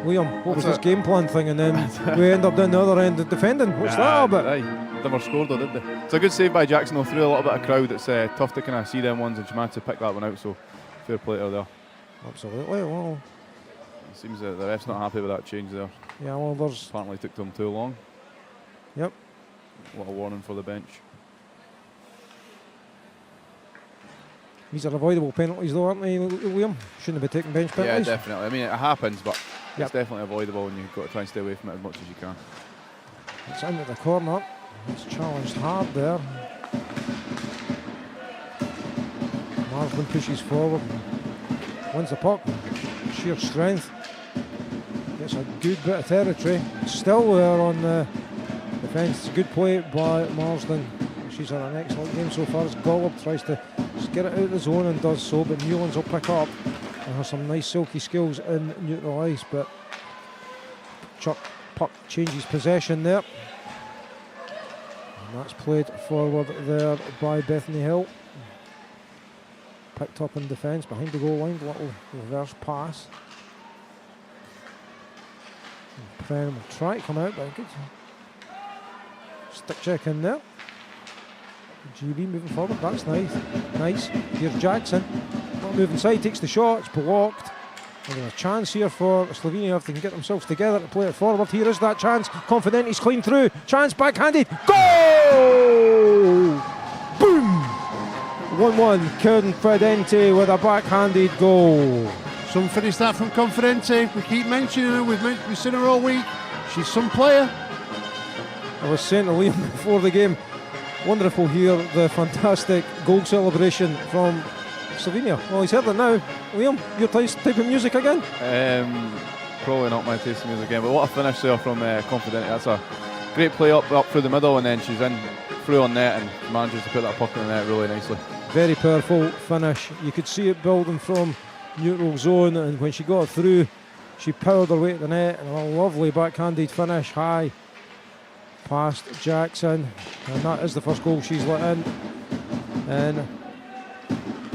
Liam, what was this game plan thing? And then we end up down the other end of defending. What's that all about? They never scored though, did they? It's a good save by Jackson though, through a little bit of crowd. It's tough to kind of see them ones, and she managed to pick that one out, so fair play to her there. Absolutely. Well, it seems that the ref's not happy with that change there. Yeah, well, there's... Apparently took them too long. Yep. Little warning for the bench. These are avoidable penalties though, aren't they, Liam? Shouldn't have been taking bench penalties. Yeah, definitely. I mean, it happens, but yep, it's definitely avoidable, and you've got to try and stay away from it as much as you can. It's into the corner. It's challenged hard there. Marsden pushes forward, wins the puck. Sheer strength. Gets a good bit of territory. Still there on the defence. It's a good play by Marsden. She's had an excellent game so far as Gollop tries to just get it out of the zone and does so, but Newlands will pick up and has some nice silky skills in neutral ice, but Chuck puck changes possession there. And that's played forward there by Bethany Hill. Picked up in defence behind the goal line, little reverse pass. Pren will try to come out, but good stick check in there. GB moving forward, that's nice. Nice. Here's Jackson. Not moving side, takes the shot, it's blocked. And there's a chance here for Slovenia if they can get themselves together to play it forward. Here is that chance. Confidenti's clean through. Chance backhanded. Goal! Boom! 1-1. Confidenti with a backhanded goal. Some finish that from Confidenti. We keep mentioning her. We've seen her all week. She's some player. I was saying to Liam before the game, wonder if we'll hear the fantastic goal celebration from Slovenia. Well, he's heard it now. Liam, your type of music again? Probably not my taste of music again, but what a finish there from Confidenti. That's a great play up through the middle, and then she's in through on net and manages to put that puck in the net really nicely. Very powerful finish. You could see it building from neutral zone, and when she got through, she powered her way to the net, and a lovely backhanded finish high past Jackson, and that is the first goal she's let in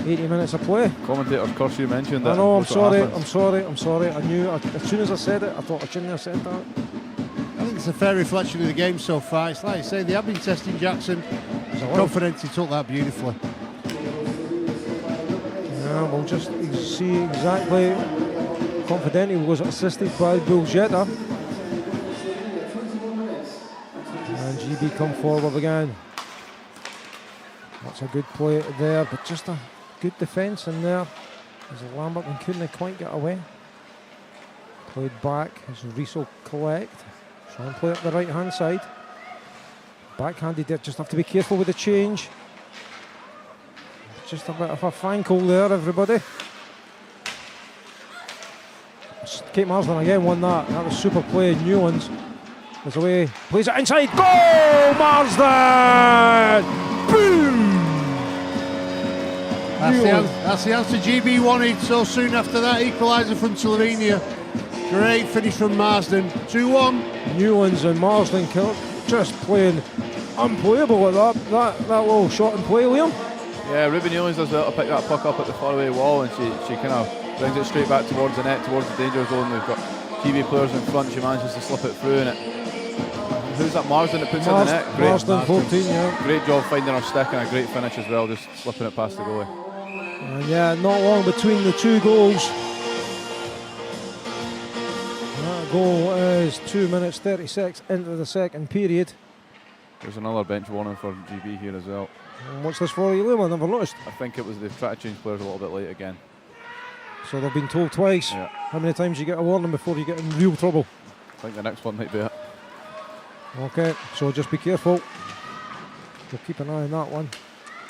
80 minutes of play. Commentators curse you mentioned that. I know, I'm That's what sorry, happens. I'm sorry. I knew, as soon as I said it, I thought I shouldn't have said that. I think it's a fair reflection of the game so far. It's like I say, they have been testing Jackson. He's confident he took that beautifully. Yeah, we'll just see exactly. Confident he was assisted by Buljetta. And GB come forward again. That's a good play there, but just a good defence in there. As Lambert and couldn't quite get away. Played back as Reese will collect. Try and play up the right hand side. Backhanded there, just have to be careful with the change. Just a bit of a fankle there, everybody. Kate Marsden again won that. That was super play. Newlands is away. Plays it inside. Goal, Marsden! Boom! That's the answer GB wanted so soon after that equaliser from Slovenia. Great finish from Marsden. 2-1. Newlands and Marsden just playing unplayable at that little shot and play, Liam. Yeah, Ruby Newlands does well to pick that puck up at the faraway wall, and she kind of brings it straight back towards the net, towards the danger zone. They've got GB players in front. She manages to slip it through, and who's that? Marsden that puts it in the net. Great, Marsden 14, yeah. Great job finding her stick and a great finish as well, just slipping it past the goalie. And yeah, not long between the two goals. That goal is 2 minutes 36 into the second period. There's another bench warning for GB here as well. And what's this for you, Liam? I never noticed. I think it was they've tried to change players a little bit late again. So they've been told twice. Yeah. How many times you get a warning before you get in real trouble? I think the next one might be it. Okay, so just be careful. We'll keep an eye on that one.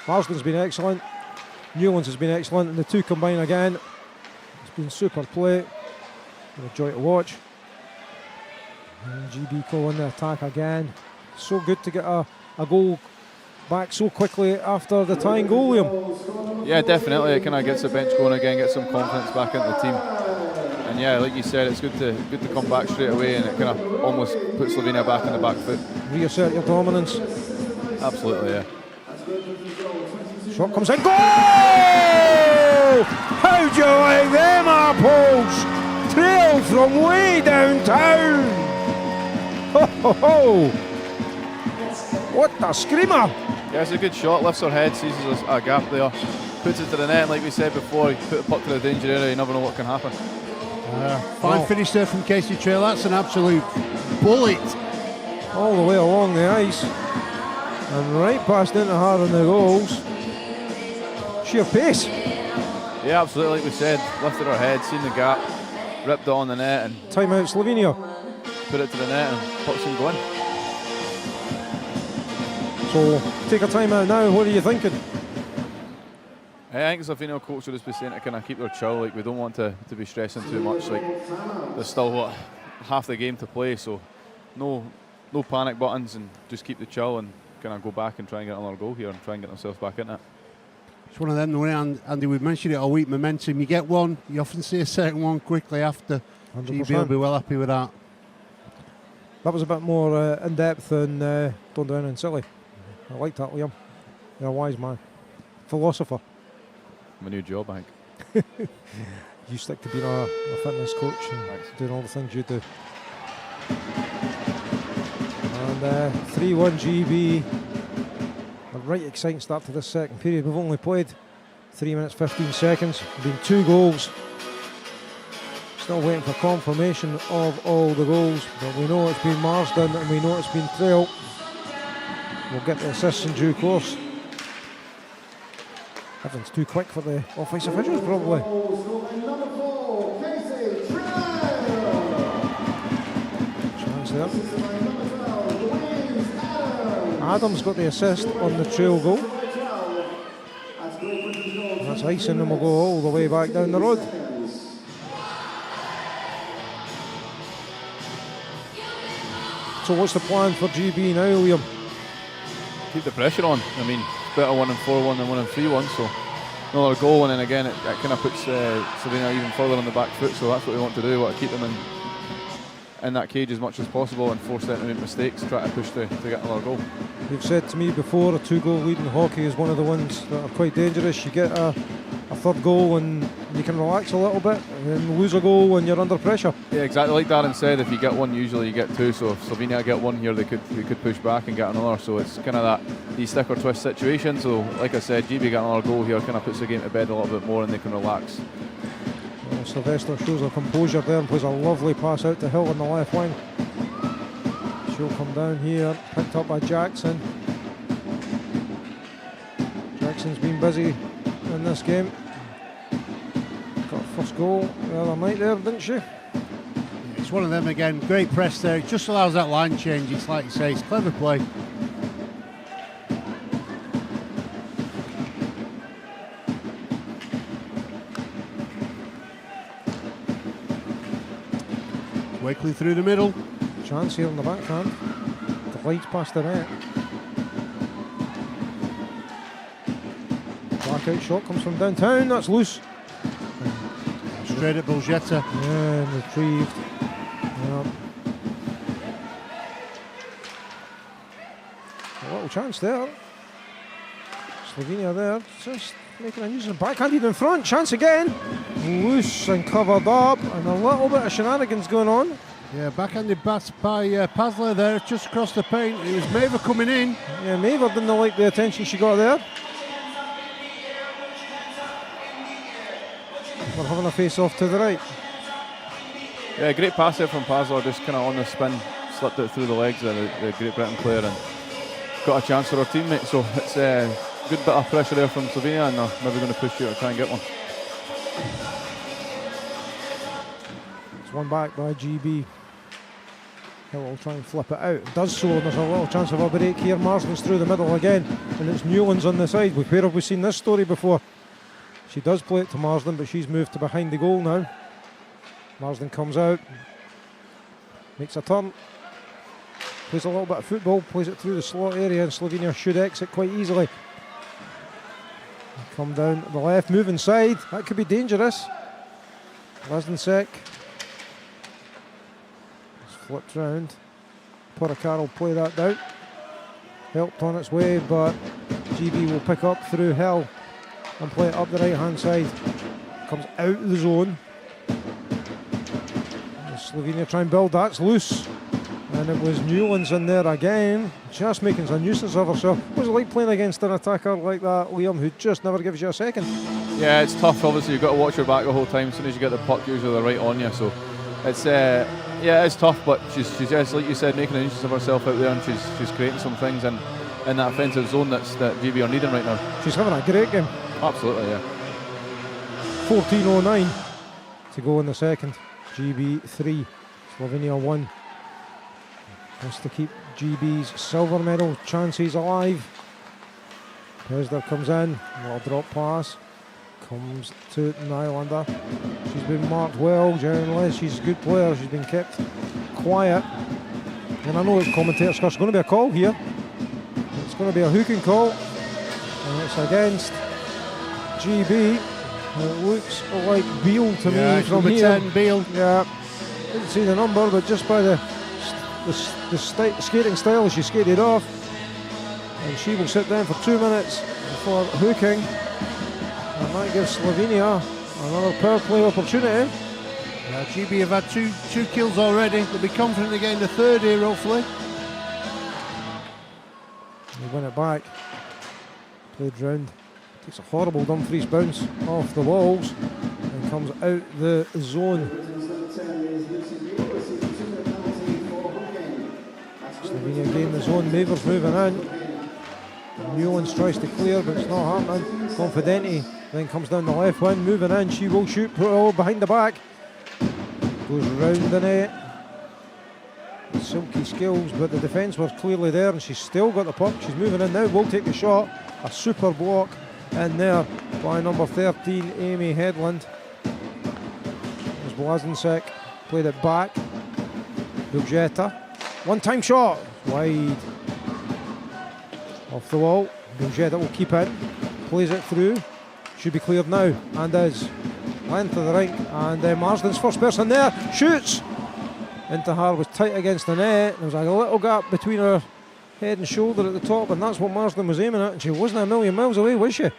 Marsden's been excellent. Newlands has been excellent, and the two combine again. It's been super play. Been a joy to watch. And GB go on the attack again. So good to get a goal back so quickly after the tying goal, Liam. Yeah, definitely. It kind of gets the bench going again, gets some confidence back into the team. And yeah, like you said, it's good to come back straight away, and it kind of almost puts Slovenia back on the back foot. Reassert your dominance. Absolutely, yeah. Shot comes in. Goal! How do you like them apples? Trail from way downtown. Ho ho ho! What a screamer! Yeah, it's a good shot. Lifts her head, sees there's a gap there, puts it to the net. And like we said before, you put the puck to the danger area. You never know what can happen. Fine finish there from Casey Trail. That's an absolute bullet. All the way along the ice. And right past into her on the goals. Sheer pace. Yeah, absolutely. Like we said, lifted her head, seen the gap, ripped it on the net, and Timeout Slovenia. put it to the net and puts him going. So take a timeout now. What are you thinking? I think Slovenia coach would just be saying to kind of keep their chill. Like, we don't want to be stressing too much. Like, there's still half the game to play, so no panic buttons, and just keep the chill and kind of go back and try and get another goal here and try and get themselves back in it. It's one of them, the way Andy, we've mentioned it all week, momentum. You get one, you often see a second one quickly after. 100%. GB will be well happy with that. That was a bit more in depth than Don't Down and Silly. I like that, Liam. You're a wise man. Philosopher. My new job, I think. You stick to being a fitness coach and doing all the things you do. And 3-1 GB. A right exciting start to this second period. We've only played 3 minutes 15 seconds. Been 2 goals. Still waiting for confirmation of all the goals, but we know it's been Marsden and we know it's been Trail. We'll get the assists in due course. Everything's too quick for the off-ice officials, probably. Chance there. Adams got the assist on the Trail goal. And that's icing, and we'll go all the way back down the road. So what's the plan for GB now, Liam? Keep the pressure on. I mean, it's better 1-4-1 than 1-3-1, so another goal, and then again it kind of puts Slovenia even further on the back foot, so that's what we want to do. We want to keep them in that cage as much as possible and force them to make mistakes, try to push to get another goal. You've said to me before, a 2-goal lead in hockey is one of the ones that are quite dangerous. You get a third goal and you can relax a little bit, and lose a goal when you're under pressure. Yeah, exactly. Like Darren said, if you get one, usually you get two. So if Slovenia get one here, they could push back and get another. So it's kind of the stick or twist situation. So like I said, GB get another goal here, kind of puts the game to bed a little bit more, and they can relax. Well, Sylvester shows her composure there and plays a lovely pass out to Hill on the left wing. She'll come down here, picked up by Jackson. Jackson's been busy in this game. Got a first goal the other night there, didn't she? It's one of them again. Great press there. It just allows that line change. It's like you say, it's clever play. Wakely through the middle. Chance here in the backhand. Glides past the net. Back out shot comes from downtown. That's loose. Straight at Bulgetta. Yeah, and retrieved. Yeah. A little chance there. Slovenia there, just making a use of backhanded in front. Chance again. Loose and covered up, and a little bit of shenanigans going on. Yeah, backhanded pass by Pasler there, just across the paint. It was Maver coming in. Yeah, Maver didn't like the attention she got there. We're having a face-off to the right. Yeah, great pass there from Pasler, just kind of on the spin, slipped it through the legs of the Great Britain player and got a chance for her teammate. So it's a good bit of pressure there from Slovenia, and they're maybe going to push you to try and get one. It's one back by GB. Hill will try and flip it out. It does so, and there's a little chance of a break here. Marsden's through the middle again, and it's Newlands on the side. Where have we seen this story before? She does play it to Marsden, but she's moved to behind the goal now. Marsden comes out, makes a turn, plays a little bit of football, plays it through the slot area, and Slovenia should exit quite easily. Come down the left, move inside, that could be dangerous. Lesdensek. It's flipped round. Poracaro will play that down. Helped on its way, but GB will pick up through Hill and play it up the right hand side. Comes out of the zone. Slovenia try and build, that's loose. And it was Newlands in there again, just making a nuisance of herself. What was it like playing against an attacker like that, Liam, who just never gives you a second? Yeah, it's tough, obviously. You've got to watch your back the whole time. As soon as you get the puck, usually they're right on you. So it's yeah, it's tough, but she's just, like you said, making a nuisance of herself out there, and she's creating some things in that offensive zone that GB are needing right now. She's having a great game. Absolutely, yeah. 14:09 to go in the second. GB 3, Slovenia 1. Has to keep GB's silver medal chances alive. Pesder comes in, a little drop pass, comes to Nylander. She's been marked well, generally. She's a good player, she's been kept quiet. And I know it's commentators, there's going to be a call here. It's going to be a hooking call, and it's against GB. It looks like Beale to me from here. 10, Beale. Yeah, didn't see the number, but just by the skating style, she skated off, and she will sit down for 2 minutes before hooking, and that gives Slovenia another power play opportunity. Yeah, GB have had two kills already. They'll be confident of getting the third here, hopefully. They win it back. Played round. Takes a horrible Dumfries bounce off the walls and comes out the zone. Slovenia gain the zone. Maver's moving in. Newlands tries to clear, but it's not happening. Confidenti then comes down the left wing, moving in. She will shoot, put it all behind the back. Goes round the net. Silky skills, but the defence was clearly there, and she's still got the puck. She's moving in now, will take the shot. A super block in there by number 13, Amy Headland. There's Blazensek, played it back. Bugetta, one-time shot, wide. Off the wall, Bugetta will keep in, plays it through, should be cleared now, and is. Length of the rink, and Marsden's first person there, shoots. Intihar was tight against the net. There was a little gap between her head and shoulder at the top, and that's what Marsden was aiming at, and she wasn't a million miles away, was she?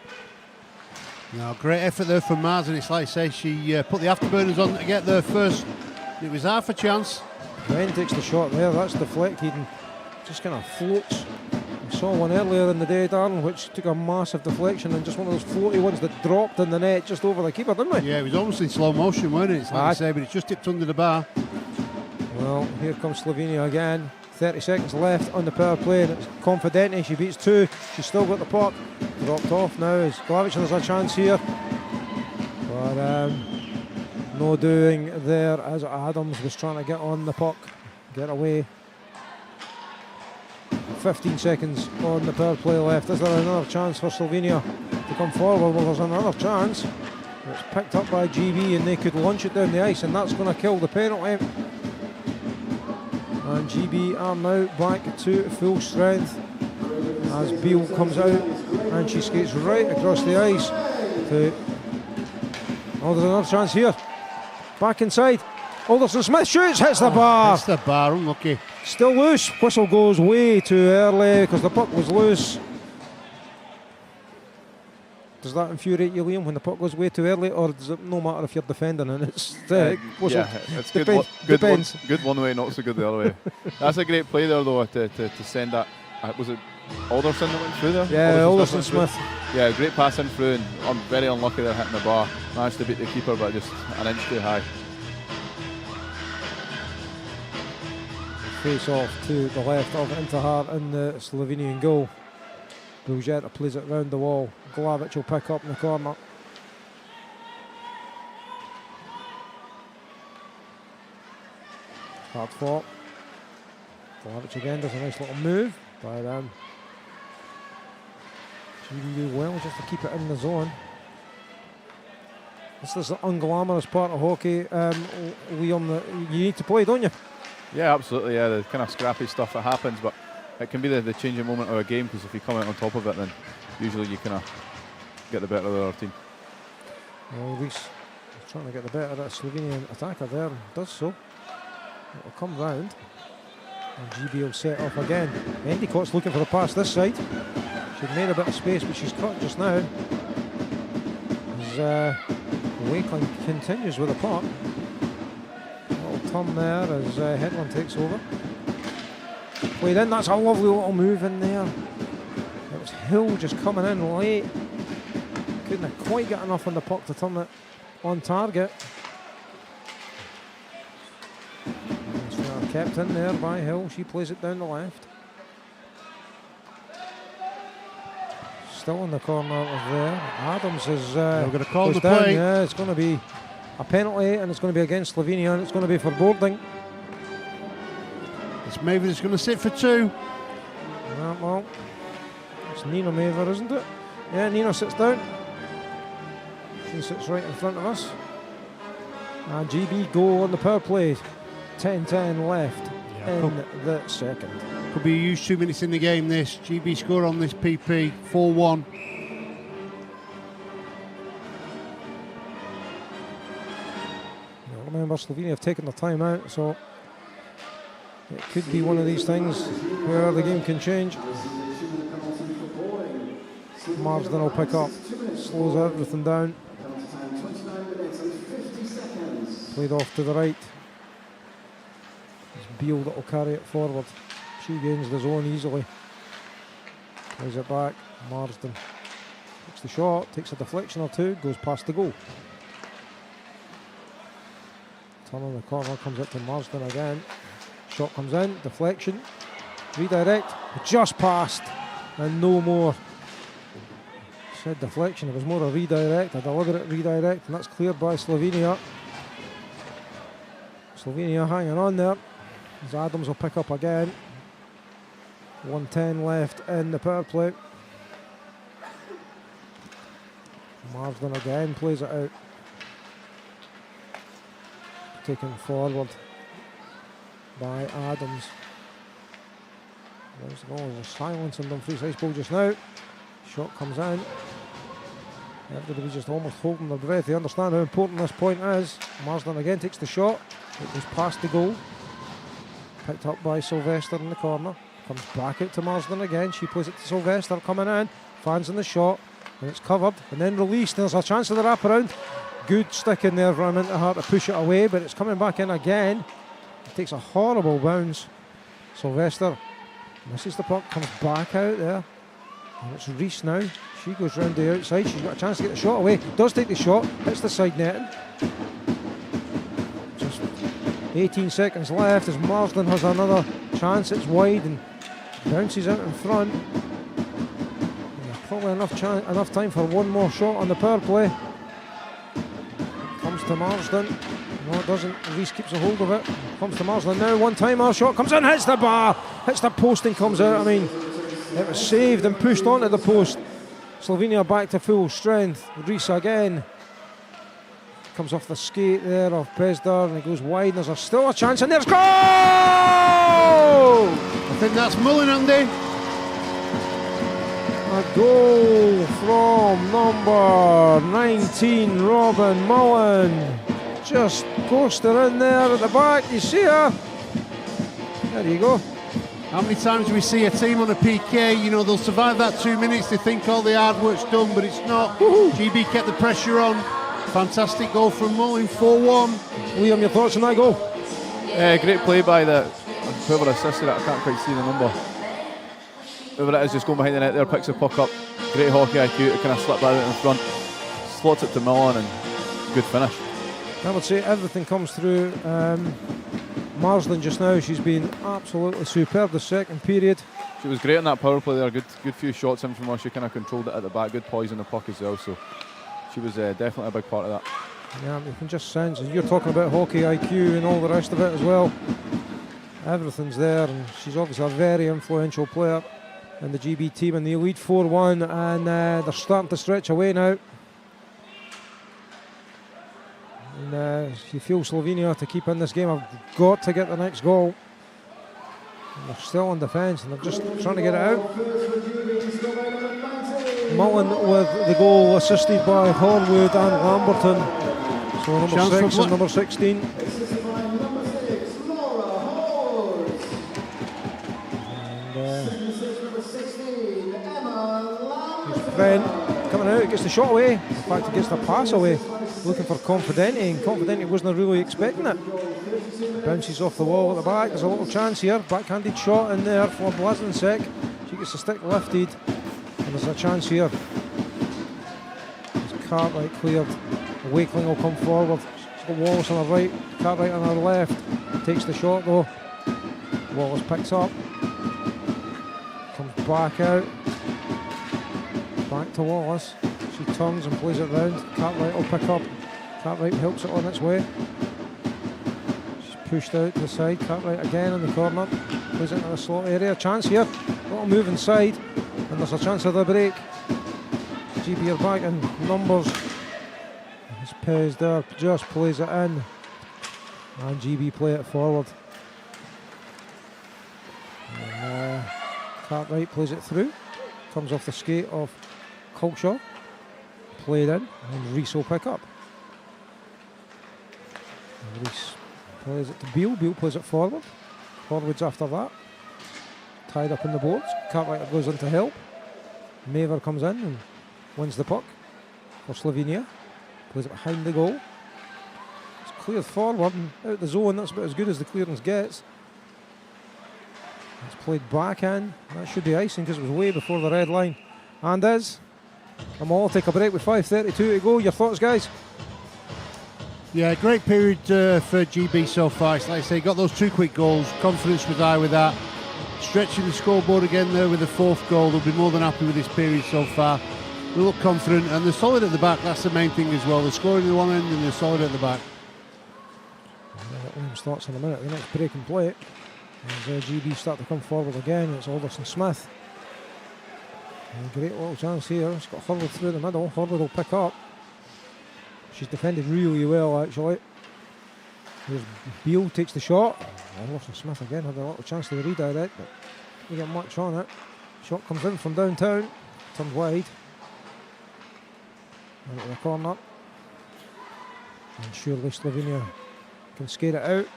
No, great effort there from Marsden. It's like I say, she put the afterburners on to get there first. It was half a chance. Gwen takes the shot there, that's deflected and just kind of floats. We saw one earlier in the day, Darren, which took a massive deflection and just one of those floaty ones that dropped in the net just over the keeper, didn't we? Yeah, it was almost in slow motion, wasn't it? It's like I say, but it's just tipped under the bar. Well, here comes Slovenia again. 30 seconds left on the power play, and it's Confidente. She beats two. She's still got the puck. Dropped off now as Glavic has a chance here. But no doing there as Adams was trying to get on the puck, get away. 15 seconds on the power play left. Is there another chance for Slovenia to come forward? Well, there's another chance. It's picked up by GB and they could launch it down the ice, and that's going to kill the penalty. And GB are now back to full strength as Beale comes out and she skates right across the ice to... Oh, there's another chance here. Back inside. Alderson Smith shoots, hits the bar. Hits the bar, unlucky. Still loose. Whistle goes way too early because the puck was loose. Does that infuriate you, Liam, when the puck goes way too early, or does it no matter if you're defending and it's whistle? Yeah, it's good one way, not so good the other way. That's a great play there, though, to send that. Was it Alderson that went through there? Yeah, Alderson Smith. Yeah, great pass in through, and I'm very unlucky there hitting the bar. Managed to beat the keeper, but just an inch too high. Face off to the left of Intihar in the Slovenian goal. Buljeta plays it round the wall. Glavic will pick up in the corner. Hard fought. Glavic again does a nice little move, but GB do well just to keep it in the zone. This is the unglamorous part of hockey, Liam, that you need to play, don't you? Yeah, absolutely. Yeah, the kind of scrappy stuff that happens, but it can be the changing moment of a game, because if you come out on top of it, then usually you kind of get the better of the other team. Well, Reese is trying to get the better of that Slovenian attacker there, and does so. It'll come round, and GB will set off again. Endicott's looking for a pass this side. She'd made a bit of space, but she's cut just now. As Wakeland continues with the puck. Little turn there as Hetland takes over. Played in, that's a lovely little move in there. It was Hill just coming in late. Couldn't quite get enough on the puck to turn it on target. It's kept in there by Hill. She plays it down the left. Still in the corner there. Adams is we're going to call the down. play. Yeah, it's going to be a penalty, and it's going to be against Slovenia, and it's going to be for boarding. It's Maver that's going to sit for two. Well, it's Nina Maver, isn't it? Yeah, Nina sits down. She sits right in front of us. And GB go on the power play. 10-10 left in the second. Could be a huge 2 minutes in the game, this. GB score on this PP, 4-1. Remember, Slovenia have taken the time out, so it could be one of these things where the game can change. Marsden will pick up, slows everything down. Played off to the right. It's Beale that will carry it forward. She gains the zone easily. Plays it back. Marsden takes the shot, takes a deflection or two, goes past the goal. Turn on the corner, comes up to Marsden again. Shot comes in, deflection, redirect, just passed, and no more. Said deflection, it was more a redirect, a deliberate redirect, and that's cleared by Slovenia. Slovenia hanging on there, as Adams will pick up again. 1:10 left in the power play. Marsden again plays it out. Taken forward by Adams. There's silence in Dumfries ice bowl just now. Shot comes in. Everybody's just almost holding their breath. They understand how important this point is. Marsden again takes the shot. It goes past the goal. Picked up by Sylvester in the corner. Comes back out to Marsden again. She plays it to Sylvester, coming in. Fans in the shot, and it's covered and then released. There's a chance of the wraparound. Good stick in there from into her to push it away, but it's coming back in again. It takes a horrible bounce. Sylvester misses the puck, comes back out there. And it's Reese now. She goes round the outside. She's got a chance to get the shot away. Does take the shot, hits the side netting. Just 18 seconds left as Marsden has another chance. It's wide and bounces out in front. Probably enough time for one more shot on the power play. Comes to Marsden. No, it doesn't. Reese keeps a hold of it. Comes to Marsden now. One time our shot comes in, hits the bar, hits the post and comes out. I mean, it was saved and pushed onto the post. Slovenia back to full strength. Reese again. Comes off the skate there of Pesdar and it goes wide. And there's still a chance and there's goal! I think that's Mullen, Andy. A goal from number 19, Robbin Mullen. Just post her in there at the back. You see her? There you go. How many times do we see a team on a PK, you know, they'll survive that 2 minutes, they think all the hard work's done, but it's not. GB kept the pressure on. Fantastic goal from Mullen, 4-1. Liam, your thoughts on that goal? Great play by whoever assisted it, I can't quite see the number. Whoever it is just going behind the net there, picks the puck up. Great hockey IQ to kind of slip that out in front. Slots it to Mullen and good finish. I would say everything comes through Marsden just now. She's been absolutely superb the second period. She was great in that power play there. Good few shots in from her. She kind of controlled it at the back. Good poise in the puck as well. So she was definitely a big part of that. Yeah, you can just sense, and you're talking about hockey IQ and all the rest of it as well. Everything's there, and she's obviously a very influential player in the GB team, and they lead 4-1, and they're starting to stretch away now. And you feel Slovenia to keep in this game have got to get the next goal. And they're still on defence and they're just trying to get it out. Mullen with the goal assisted by Horwood and Lamberton. So number 6 and number 16. And here's Brent coming out, gets the shot away. In fact, he gets the pass away. Looking for Confidenti, and Confidenti wasn't really expecting it. Bounces off the wall at the back. There's a little chance here. Backhanded shot in there for Blazensek. She gets the stick lifted, and there's a chance here. As Cartwright cleared. Wakeling will come forward. She's got Wallace on her right, Cartwright on her left. Takes the shot though. Wallace picks up. Comes back out. Back to Wallace. She turns and plays it round. Cartwright will pick up. Cartwright helps it on its way. She's pushed out to the side. Cartwright again in the corner. Plays it into the slot area. Chance here. Little move inside. And there's a chance of the break. GB are back in numbers. As Pez there just plays it in. And GB play it forward. And, Cartwright plays it through. Comes off the skate of Colshaw. Played in, and Reese will pick up. And Reese plays it to Beale. Beale plays it forward. Forwards after that. Tied up in the boards. Cartwright goes in to help. Maver comes in and wins the puck for Slovenia. Plays it behind the goal. It's cleared forward and out the zone. That's about as good as the clearance gets. It's played back in. That should be icing because it was way before the red line. And is. And we'll all take a break with 5:32 to go. Your thoughts, guys? Yeah, great period for GB so far. It's like I say, got those 2 quick goals. Confidence was high with that. Stretching the scoreboard again there with the 4th goal. They'll be more than happy with this period so far. They look confident and they're solid at the back. That's the main thing as well. They're scoring at the one end and they're solid at the back. Williams starts in a minute. The next break and play. As GB start to come forward again, it's Alderson Smith. And a great little chance here. She's got Horwood through the middle. Horwood will pick up. She's defended really well, actually. Here's Beale, takes the shot. Alderson Smith again had a little chance to redirect, but we got much on it. Shot comes in from downtown, turns wide. Into the corner. And surely Slovenia can skate it out.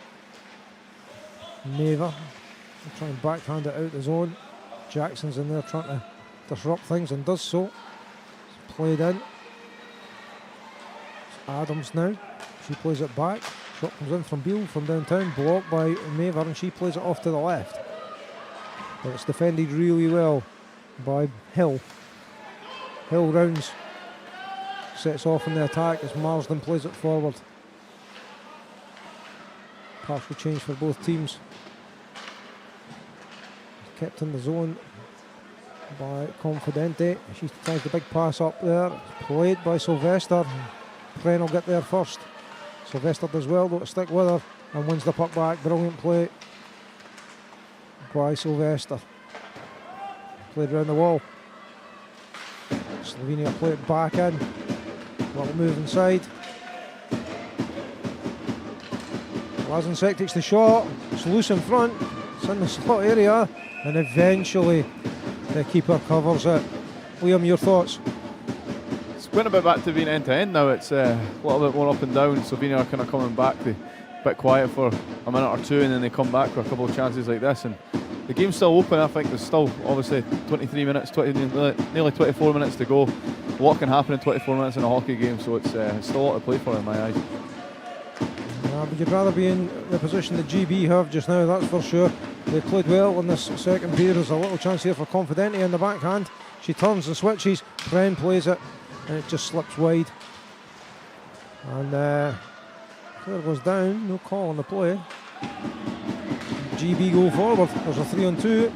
Maver trying to backhand it out the zone. Jackson's in there trying to disrupt things and does so. It's played in. It's Adams now. She plays it back. Shot comes in from Beale from downtown, blocked by Maver, and she plays it off to the left. But it's defended really well by Hill. Hill rounds, sets off in the attack as Marsden plays it forward. Partial change for both teams. Kept in the zone by Confidente. She tries the big pass up there. It's played by Sylvester. Pren will get there first. Sylvester does well though to stick with her and wins the puck back. Brilliant play by Sylvester. Played around the wall. Slovenia play it back in. Little move inside. Lazenczek takes the shot. It's loose in front. It's in the slot area. And eventually the keeper covers it. Liam, your thoughts? It's went a bit back to being end to end now. It's a little bit more up and down. Slovenia are kind of coming back. They're a bit quiet for a minute or two and then they come back for a couple of chances like this. And the game's still open. I think there's still obviously 23 minutes, nearly 24 minutes to go. A lot can happen in 24 minutes in a hockey game, so it's still a lot to play for in my eyes. But you'd rather be in the position that GB have just now, that's for sure. They played well in this second period. There's a little chance here for Confidente in the backhand. She turns and switches. Pren plays it, and it just slips wide. And player goes down. No call on the play. GB go forward. There's a 3-on-2.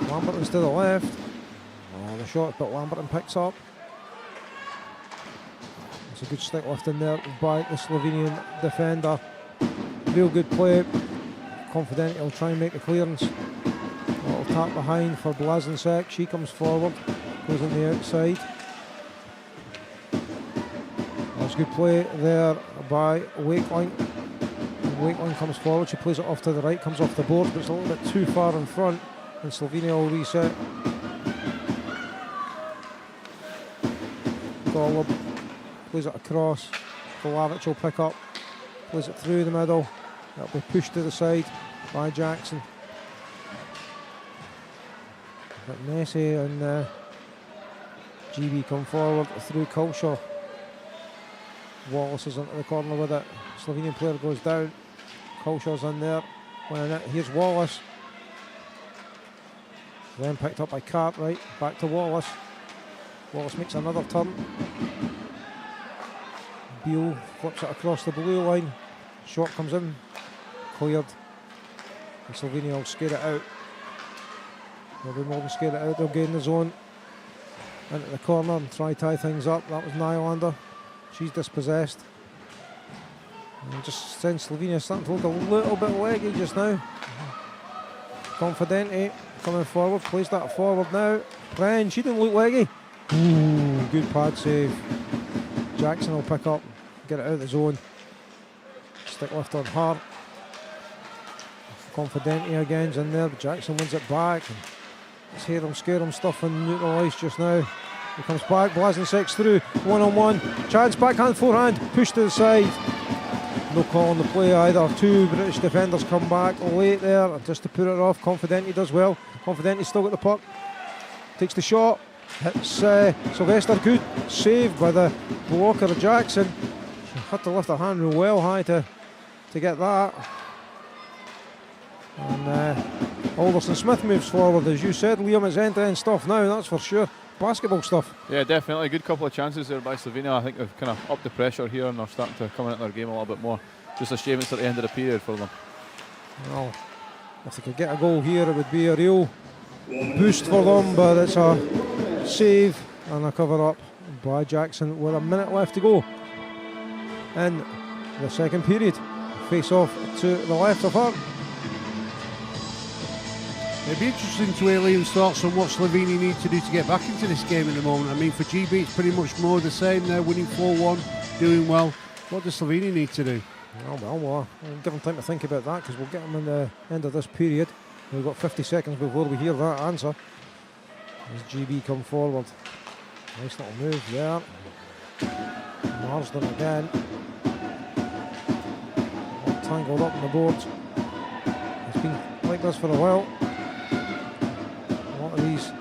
Lamberton's to the left. The shot, but Lamberton picks up. It's a good stick lift in there by the Slovenian defender. Real good play. Confidente will try and make the clearance. A little tap behind for Blazencek. She comes forward, goes on the outside. That's good play there by Wakeling. Wakeling comes forward. She plays it off to the right, comes off the board, but it's a little bit too far in front, and Slovenia will reset. Golub plays it across. Kolavic will pick up, plays it through the middle. That'll be pushed to the side by Jackson. But Messi and GB come forward through Culshaw. Wallace is into the corner with it. Slovenian player goes down. Culshaw's in there. Winning it. Here's Wallace. Then picked up by Cartwright. Back to Wallace. Wallace makes another turn. Beale flips it across the blue line. Shot comes in. Cleared. And Slovenia will skate it out. They'll be more than skate it out. They'll gain the zone. Into the corner and try tie things up. That was Nylander. She's dispossessed. And just since Slovenia starting to look a little bit leggy just now. Confidente coming forward. Plays that forward now. Pren, she didn't look leggy. Ooh, good pad save. Jackson will pick up, get it out of the zone. Stick lift on her. Confidente again's in there, but Jackson wins it back. And it's hear him, scare him stuff in neutral ice just now. He comes back, Blazencek's through, 1-on-1. Chance, backhand, forehand, push to the side. No call on the play either. Two British defenders come back late there, just to put it off. Confidente does well. Confidente's still got the puck. Takes the shot. Hits Sylvester. Good save by the blocker Jackson. She had to lift her hand well high to get that. And Alderson Smith moves forward, as you said, Liam. It's end-to-end stuff now, that's for sure. Basketball stuff. Yeah, definitely. A good couple of chances there by Slovenia. I think they've kind of upped the pressure here and they're starting to come into their game a little bit more. Just a shame it's at the end of the period for them. Well, if they could get a goal here, it would be a real boost for them, but it's a save and a cover up by Jackson with a minute left to go in the second period. Face off to the left of her. It'd be interesting to hear Liam's thoughts on what Slovenia need to do to get back into this game in the moment. I mean, for GB it's pretty much more the same. They're winning 4-1, doing well. What does Slovenia need to do? Well, we'll give them time to think about that, because we'll get them in the end of this period. We've got 50 seconds before we hear that answer. As GB come forward. Nice little move there. Marsden again. All tangled up on the board. It's been like this for a while. A lot of these,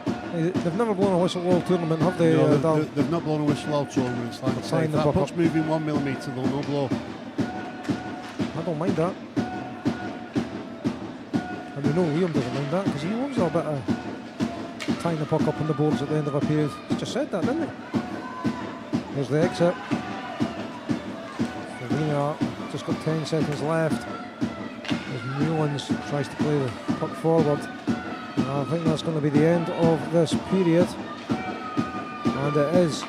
they've never blown a whistle all tournament, have they? No, Dan? they've not blown a whistle all tournament. It's like Tying if the that puck puck's up. moving 1 millimetre, they'll no blow. I don't mind that. And we know Liam doesn't mind that because he loves a bit of tying the puck up on the boards at the end of a period. He's just said that, didn't he? There's the exit. Slovenia just got 10 seconds left. As Newlands tries to play the puck forward. And I think that's going to be the end of this period. And it is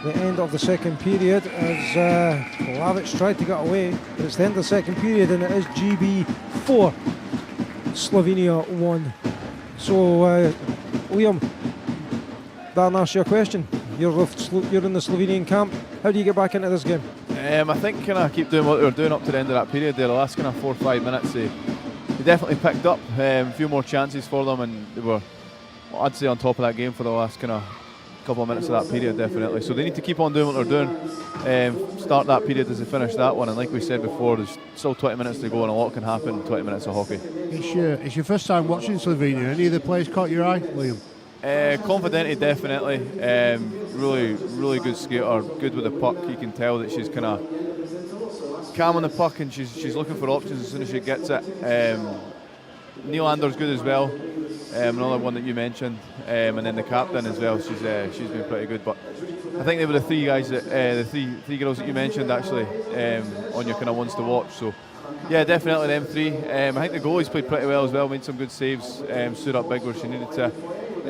the end of the second period as Lavich tried to get away. But it's the end of the second period and it is GB 4, Slovenia 1. So, Liam, Dan asked you a question. You're in the Slovenian camp. How do you get back into this game? I think kind of keep doing what they were doing up to the end of that period there. The last kind of 4 or 5 minutes, they definitely picked up a few more chances for them, and they were, well, I'd say, on top of that game for the last kind of couple of minutes of that period, definitely. So they need to keep on doing what they're doing. Start that period as they finish that one, and like we said before, there's still 20 minutes to go, and a lot can happen in 20 minutes of hockey. It's your first time watching Slovenia. Any of the players caught your eye, Liam? Confidenti, definitely. Really good skater, good with the puck. You can tell that she's kind of calm on the puck and she's looking for options as soon as she gets it. Nylander's good as well, another one that you mentioned, and then the captain as well. She's been pretty good. But I think they were the three guys that the three girls that you mentioned actually on your kind of ones to watch. So yeah, definitely them three. I think the goalies played pretty well as well, made some good saves, stood up big where she needed to.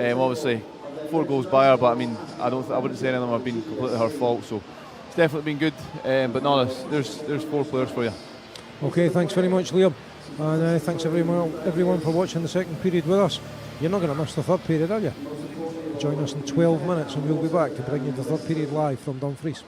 Obviously 4 goals by her, but I mean I wouldn't say any of them have been completely her fault. So it's definitely been good. But no, there's 4 players for you. Okay, thanks very much, Liam. And thanks everyone for watching the second period with us. You're not going to miss the third period, are you? Join us in 12 minutes and we'll be back to bring you the third period live from Dumfries.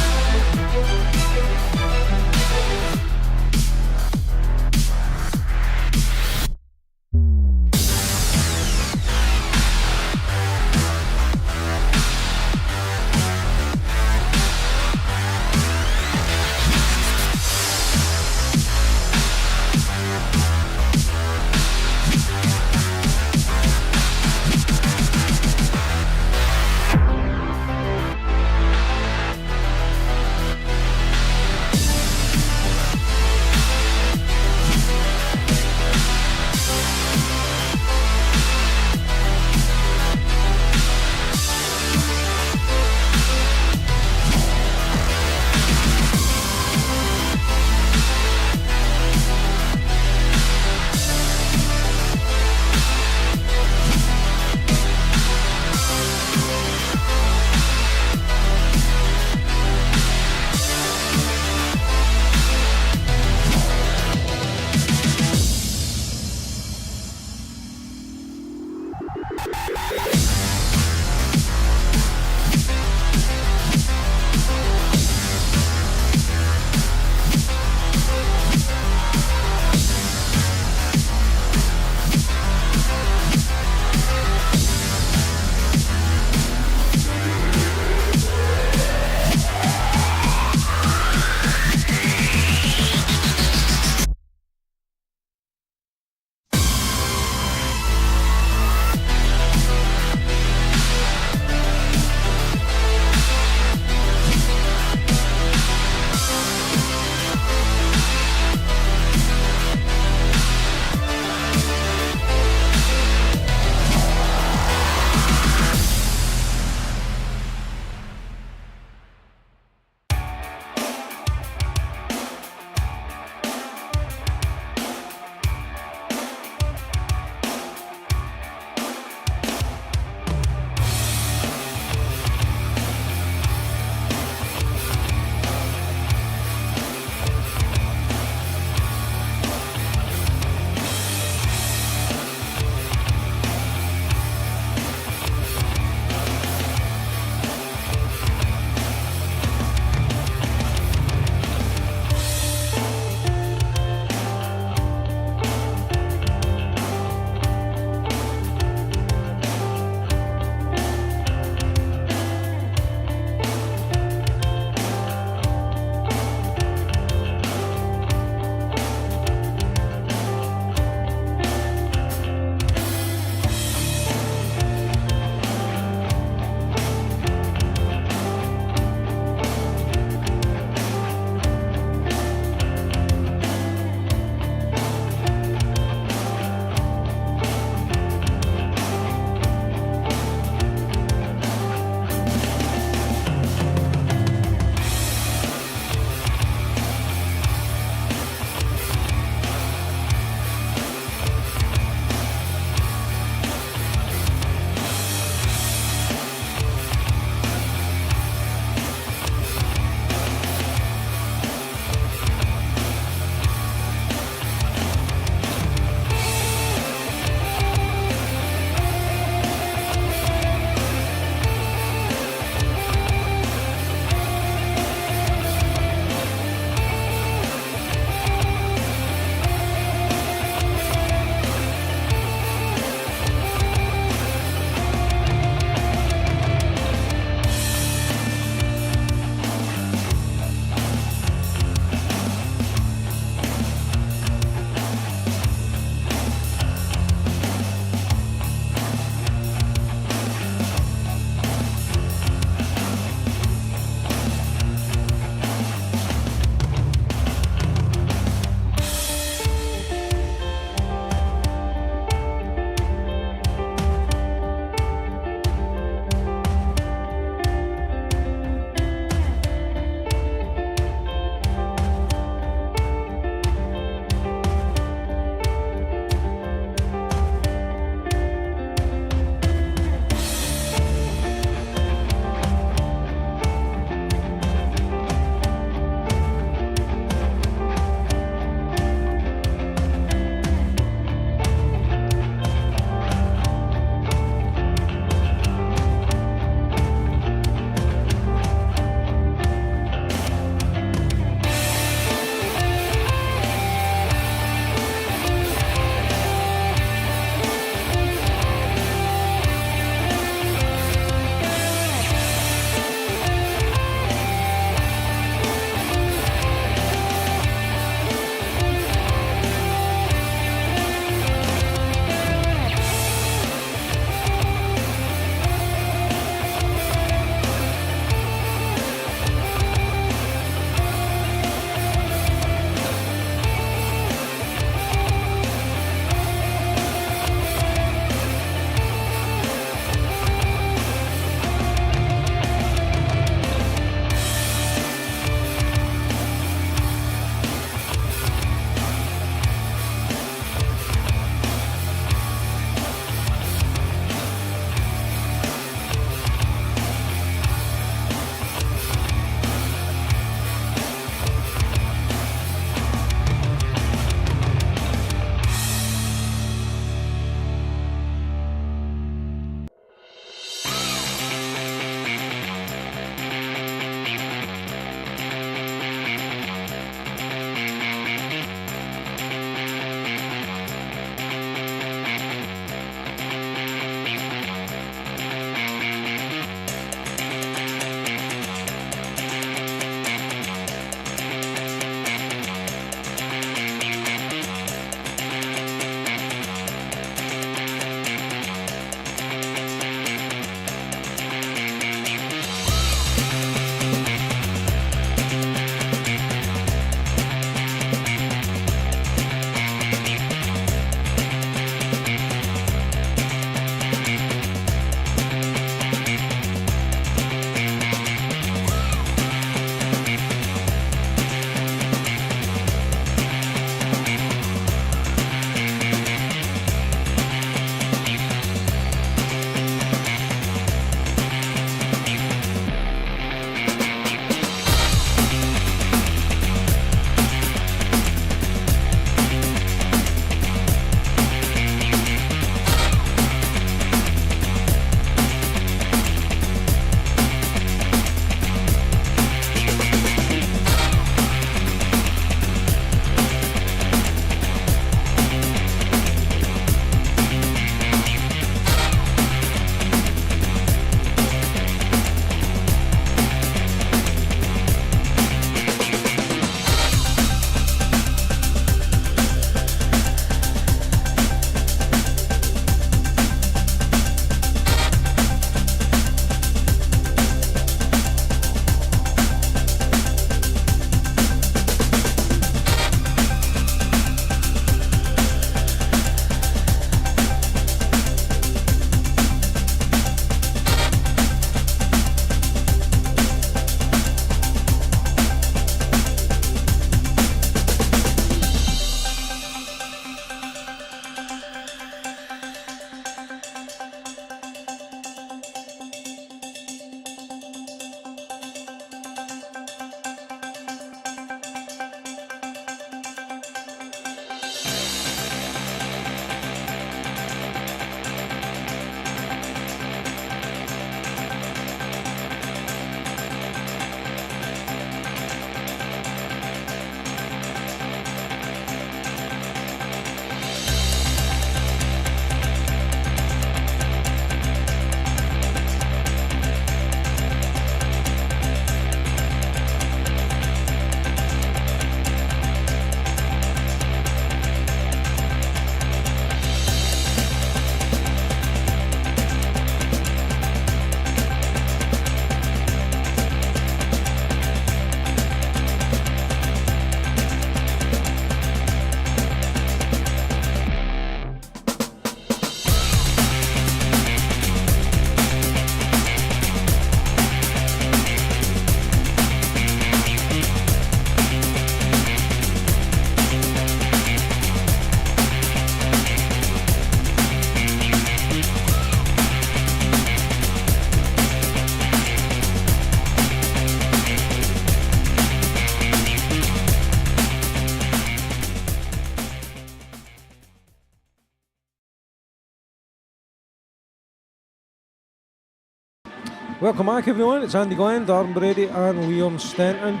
Welcome back, everyone. It's Andy Glenn, Darren Brady and Liam Stenton.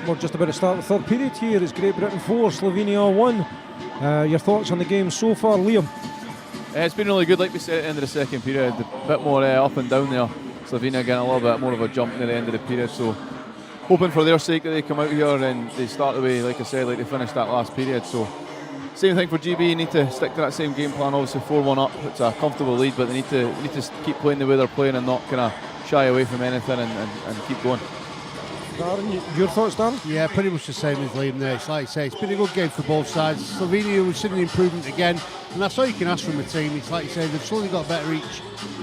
We're just about to start the third period here. It's Great Britain 4, Slovenia 1. Your thoughts on the game so far, Liam? It's been really good, like we said at the end of the second period. A bit more up and down there. Slovenia getting a little bit more of a jump near the end of the period. So hoping for their sake that they come out here and they start the way, like I said, like they finished that last period. So same thing for GB, you need to stick to that same game plan. Obviously 4-1 up, it's a comfortable lead, but they need to keep playing the way they're playing and not kind of shy away from anything and keep going. Darren, your thoughts, Dan? Yeah, pretty much the same as Liam there. It's like I say, it's been a good game for both sides. Slovenia, we've seen an improvement again, and that's all you can ask from a team. It's like you say, they've slowly got better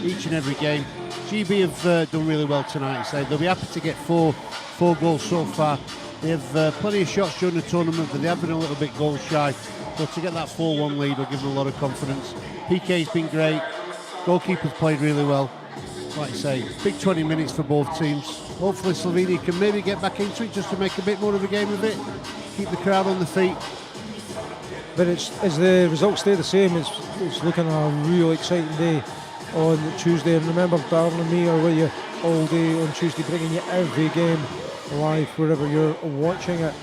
each and every game. GB have done really well tonight. So they'll be happy to get four goals so far. They have plenty of shots during the tournament, but they have been a little bit goal shy. So to get that 4-1 lead will give them a lot of confidence. PK's been great. Goalkeeper's played really well. Like I say, big 20 minutes for both teams. Hopefully Slovenia can maybe get back into it just to make a bit more of a game of it. Keep the crowd on the feet. But as the results stay the same, it's looking a real exciting day on Tuesday. And remember, Darren and me are with you all day on Tuesday, bringing you every game live wherever you're watching it.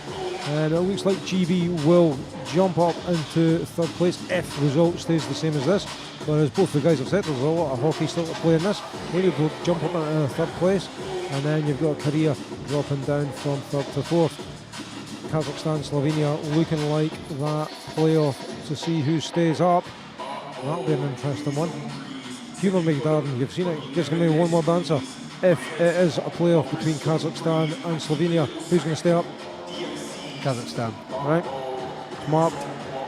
And it looks like GB will jump up into third place if the result stays the same as this. But as both the guys have said, there's a lot of hockey still to play in this. Maybe we'll jump up into third place, and then you've got Korea dropping down from third to fourth. Kazakhstan, Slovenia looking like that playoff to see who stays up. That'll be an interesting one. Humour me, Darren, you've seen it. Just give me one more answer. If it is a playoff between Kazakhstan and Slovenia, who's going to stay up? Kazakhstan. Right. Smart.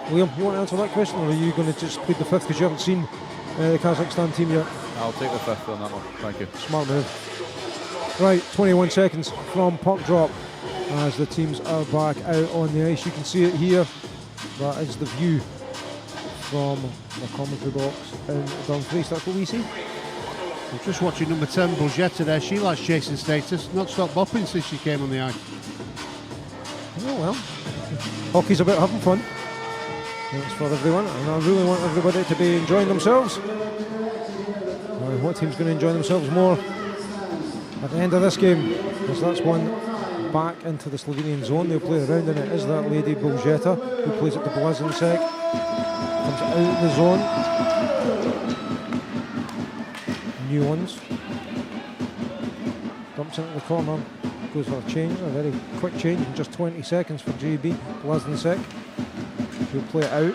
Liam, you want to answer that question, or are you going to just plead the fifth because you haven't seen the Kazakhstan team yet? I'll take the fifth on that one, thank you. Smart move. Right, 21 seconds from puck drop as the teams are back out on the ice. You can see it here. That is the view from the commentary box in Dumfries. That's what we see. I'm just watching number 10, Bulgetta there. She likes chasing status. Not stopped bopping since she came on the ice. Oh well. Hockey's about having fun. It's for everyone, and I really want everybody to be enjoying themselves. What team's going to enjoy themselves more at the end of this game? Because that's one back into the Slovenian zone. They'll play around in it. Is that lady Bulgetta, who plays at the Blazensek. Comes out of the zone. New ones. Dumps into the corner. Goes for a change, a very quick change in just 20 seconds for GB. Blazensek. She'll play it out.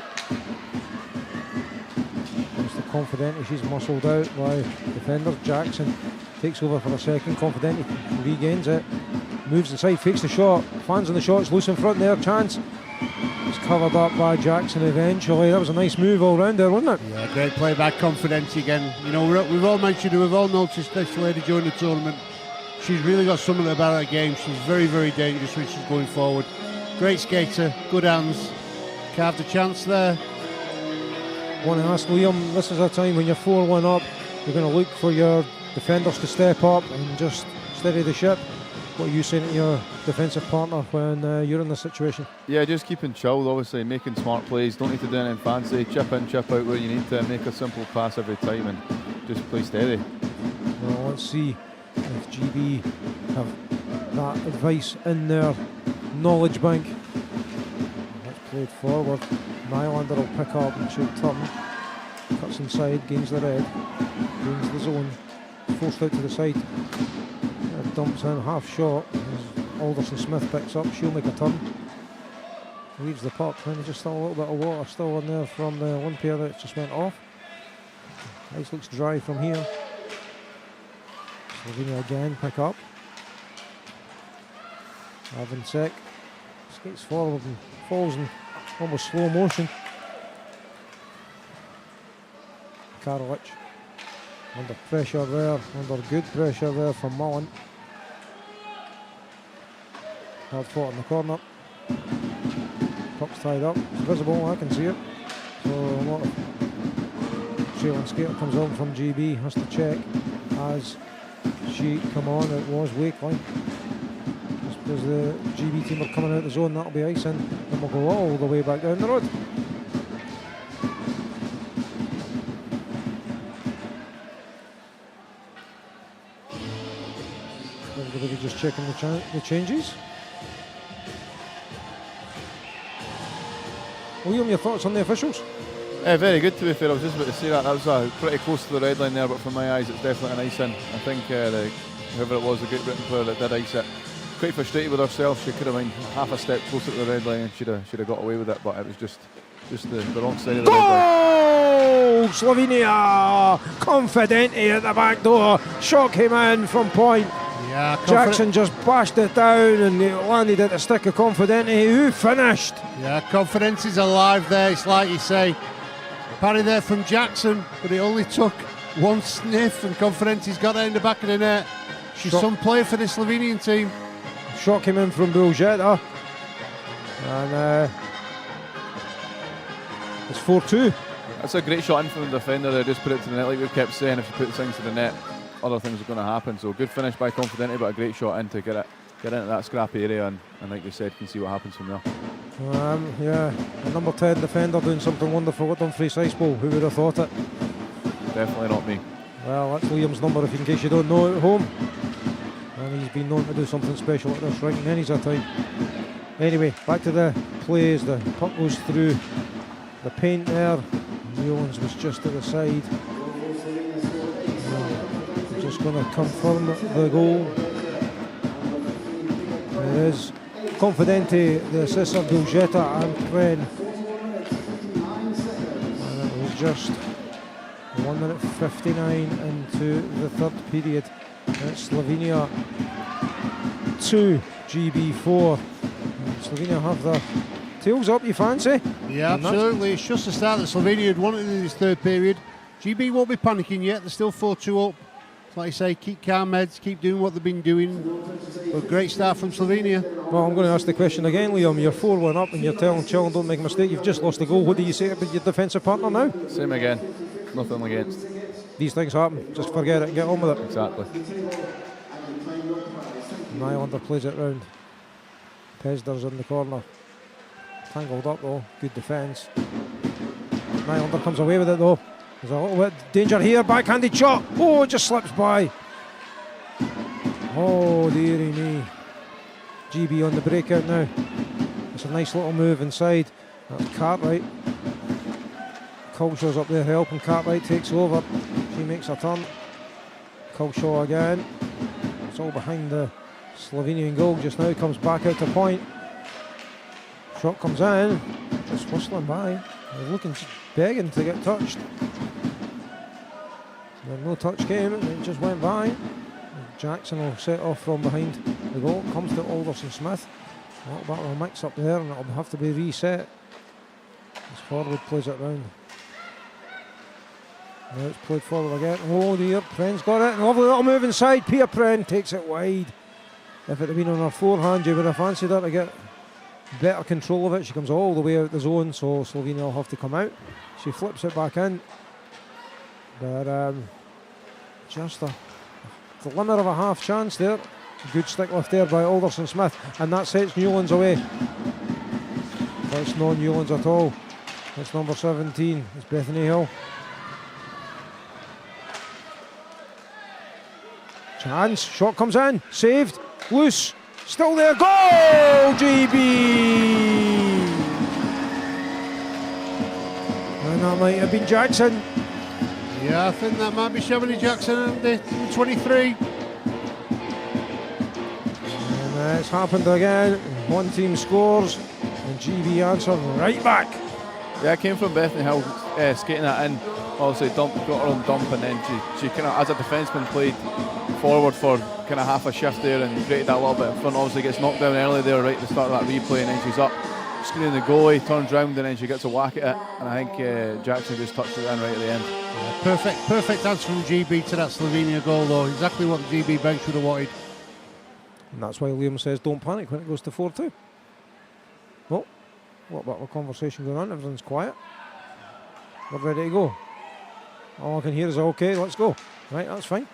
Mr. Confidenti, she's muscled out by defenders. Jackson takes over for a second. Confidenti regains it. Moves inside, fakes the shot. Fans on the shot, it's loose in front there. Chance. It's covered up by Jackson eventually. That was a nice move all round there, wasn't it? Yeah, great play by Confidenti again. You know, we've all mentioned her, we've all noticed this lady during the tournament. She's really got something about her game. She's very, very dangerous when she's going forward. Great skater, good hands. Carved a chance there. Want to ask Liam, this is a time when you're 4-1 up, you're going to look for your defenders to step up and just steady the ship. What are you saying to your defensive partner when you're in this situation? Yeah, just keeping chilled, obviously, making smart plays. Don't need to do anything fancy. Chip in, chip out where you need to. Make a simple pass every time and just play steady. Well, let's see if GB have that advice in their knowledge bank. That's played forward. Nylander will pick up and she'll turn. Cuts inside, gains the red, gains the zone, forced out to the side. Dumps in, half shot. Alderson Smith picks up, she'll make a turn. Leaves the puck, and just still a little bit of water still in there from the one pair that just went off. Ice looks dry from here. Slovenia again pick up. Sek skates forward and falls in almost slow motion. Karlic under pressure there, under good pressure there from Mullen. Hard fought in the corner. Puck's tied up. It's visible, I can see it. So a lot of Shailen skater comes on from GB, has to check as she come on. It was Wakely. Just because the GB team are coming out of the zone, that'll be icing. And we'll go all the way back down the road. Everybody just checking the changes. William, your thoughts on the officials? Very good, to be fair. I was just about to say that. That was pretty close to the red line there, but from my eyes, it's definitely an ice in. I think whoever it was, the Great Britain player that did ice it, quite frustrated with herself. She could have been half a step closer to the red line and she'd have got away with it, but it was just the wrong side of the red line. Goal! Slovenia! Confidenti at the back door. Shot came in from point. Yeah, Jackson just bashed it down and it landed at the stick of Confidenti, who finished. Yeah, confidence is alive there. It's like you say, parry there from Jackson, but it only took one sniff and Confidenti's got it in the back of the net. She's some player for the Slovenian team. Shot came in from Buljeta and it's 4-2. That's a great shot in from the defender there, just put it to the net. Like we've kept saying, if you put things to the net, other things are going to happen. So good finish by Confidenti, but a great shot in to get into that scrappy area, and like you said, can see what happens from there. Yeah, the number 10 defender doing something wonderful at Dumfries Ice Bowl. Who would have thought it? Definitely not me. Well, that's William's number, if in case you don't know, at home. And he's been known to do something special at this rink many's a time. Anyway, back to the plays. The puck goes through the paint there. Newlands was just to the side. Just going to confirm the goal. There is Confidenti, the assist of Buljeta and Kren. And it was just 1 minute 59 into the third period. It's Slovenia 2, GB 4. Slovenia have their tails up, you fancy? Yeah, absolutely. It's just the start that Slovenia had wanted in this third period. GB won't be panicking yet. They're still 4-2 up. Like I say, keep calm heads, keep doing what they've been doing. But great start from Slovenia. Well, I'm going to ask the question again, Liam. You're 4-1 up and you're telling Chilton don't make a mistake. You've just lost the goal. What do you say about your defensive partner now? Same again. Nothing against. These things happen. Just forget it and get on with it. Exactly. Nylander plays it round. Pesder's in the corner. Tangled up though. Good defence. Nylander comes away with it though. There's a little bit of danger here. Backhanded shot. Oh, it just slips by. Oh, dearie me. GB on the breakout now. It's a nice little move inside. That's Cartwright. Culshaw's up there helping. Cartwright takes over. She makes a turn. Culshaw again. It's all behind the Slovenian goal just now. Comes back out to point. Shot comes in. It's whistling by. They're looking, begging to get touched. When no touch came, it just went by. Jackson will set off from behind the goal. Comes to Alderson Smith. A little bit of a mix up there, and it'll have to be reset. As forward plays it round. Now it's played forward again. Oh dear, Pren's got it. A lovely little move inside. Pia Pren takes it wide. If it had been on her forehand, you would have fancied her to get better control of it. She comes all the way out the zone, so Slovenia will have to come out. She flips it back in. But just the limit of a half chance there. Good stick lift there by Alderson Smith, and that sets Newlands away. But it's not Newlands at all. It's number 17. It's Bethany Hill. Chance. Shot comes in. Saved. Loose. Still there. Goal! GB! And that might have been Jackson. Yeah, I think that might be Shavani Jackson at the 23. And it's happened again. One team scores and GB answers right back. Yeah, it came from Bethany Hill skating that in. Obviously, got her own dump, and then she kind of, as a defenceman, played forward for kind of half a shift there and created that little bit in front. Obviously, gets knocked down early there, right at the start of that replay, and then she's up, screening the goalie, turns round, and then she gets a whack at it. And I think Jackson just touched it in right at the end. Yeah, perfect answer from GB to that Slovenia goal, though. Exactly what the GB bench would have wanted. And that's why Liam says don't panic when it goes to 4-2. Well, what about the conversation going on? Everything's quiet. We're ready to go. All I can hear is okay, let's go. Right, that's fine.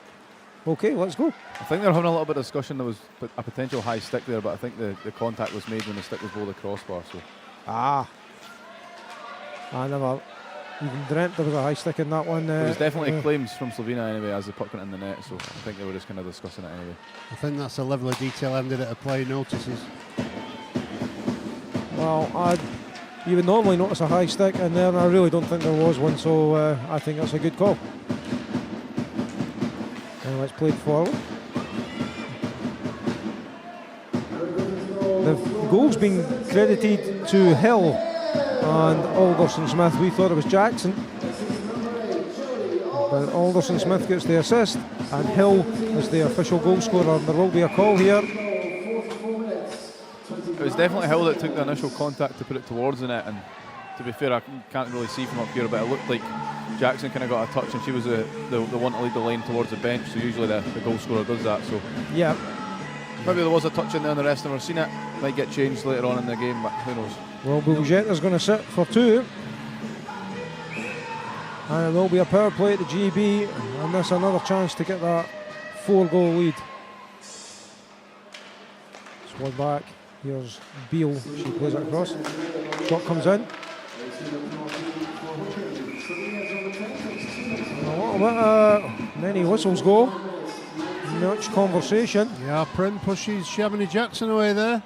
Okay, let's go. I think they're having a little bit of discussion. There was a potential high stick there, but I think the contact was made when the stick was below the crossbar. So I never even dreamt there was a high stick in that one. There was definitely claims from Slovenia anyway as they put it in the net, so I think they were just kind of discussing it anyway. I think that's a level of detail ended at a player notices. Well, you would normally notice a high stick in there, and I really don't think there was one, so I think that's a good call. And let's play it forward. The goal's been credited to Hill and Alderson Smith. We thought it was Jackson, but Alderson Smith gets the assist, and Hill is the official goal scorer. There will be a call here. It was definitely Hill that took the initial contact to put it towards the net, and to be fair, I can't really see from up here, but it looked like Jackson kind of got a touch, and she was the one to lead the line towards the bench, so usually the goal scorer does that. So yeah, maybe there was a touch in there and the rest never seen it. Might get changed later on in the game, but who knows. Well, Buljetta's going to sit for 2, and it will be a power play at the GB, and that's another chance to get that 4-goal lead. It's one back. Here's Beale. She plays it across. Shot comes in. A little bit. Many whistles go. Much conversation. Yeah, Prim pushes Shamini Jackson away there.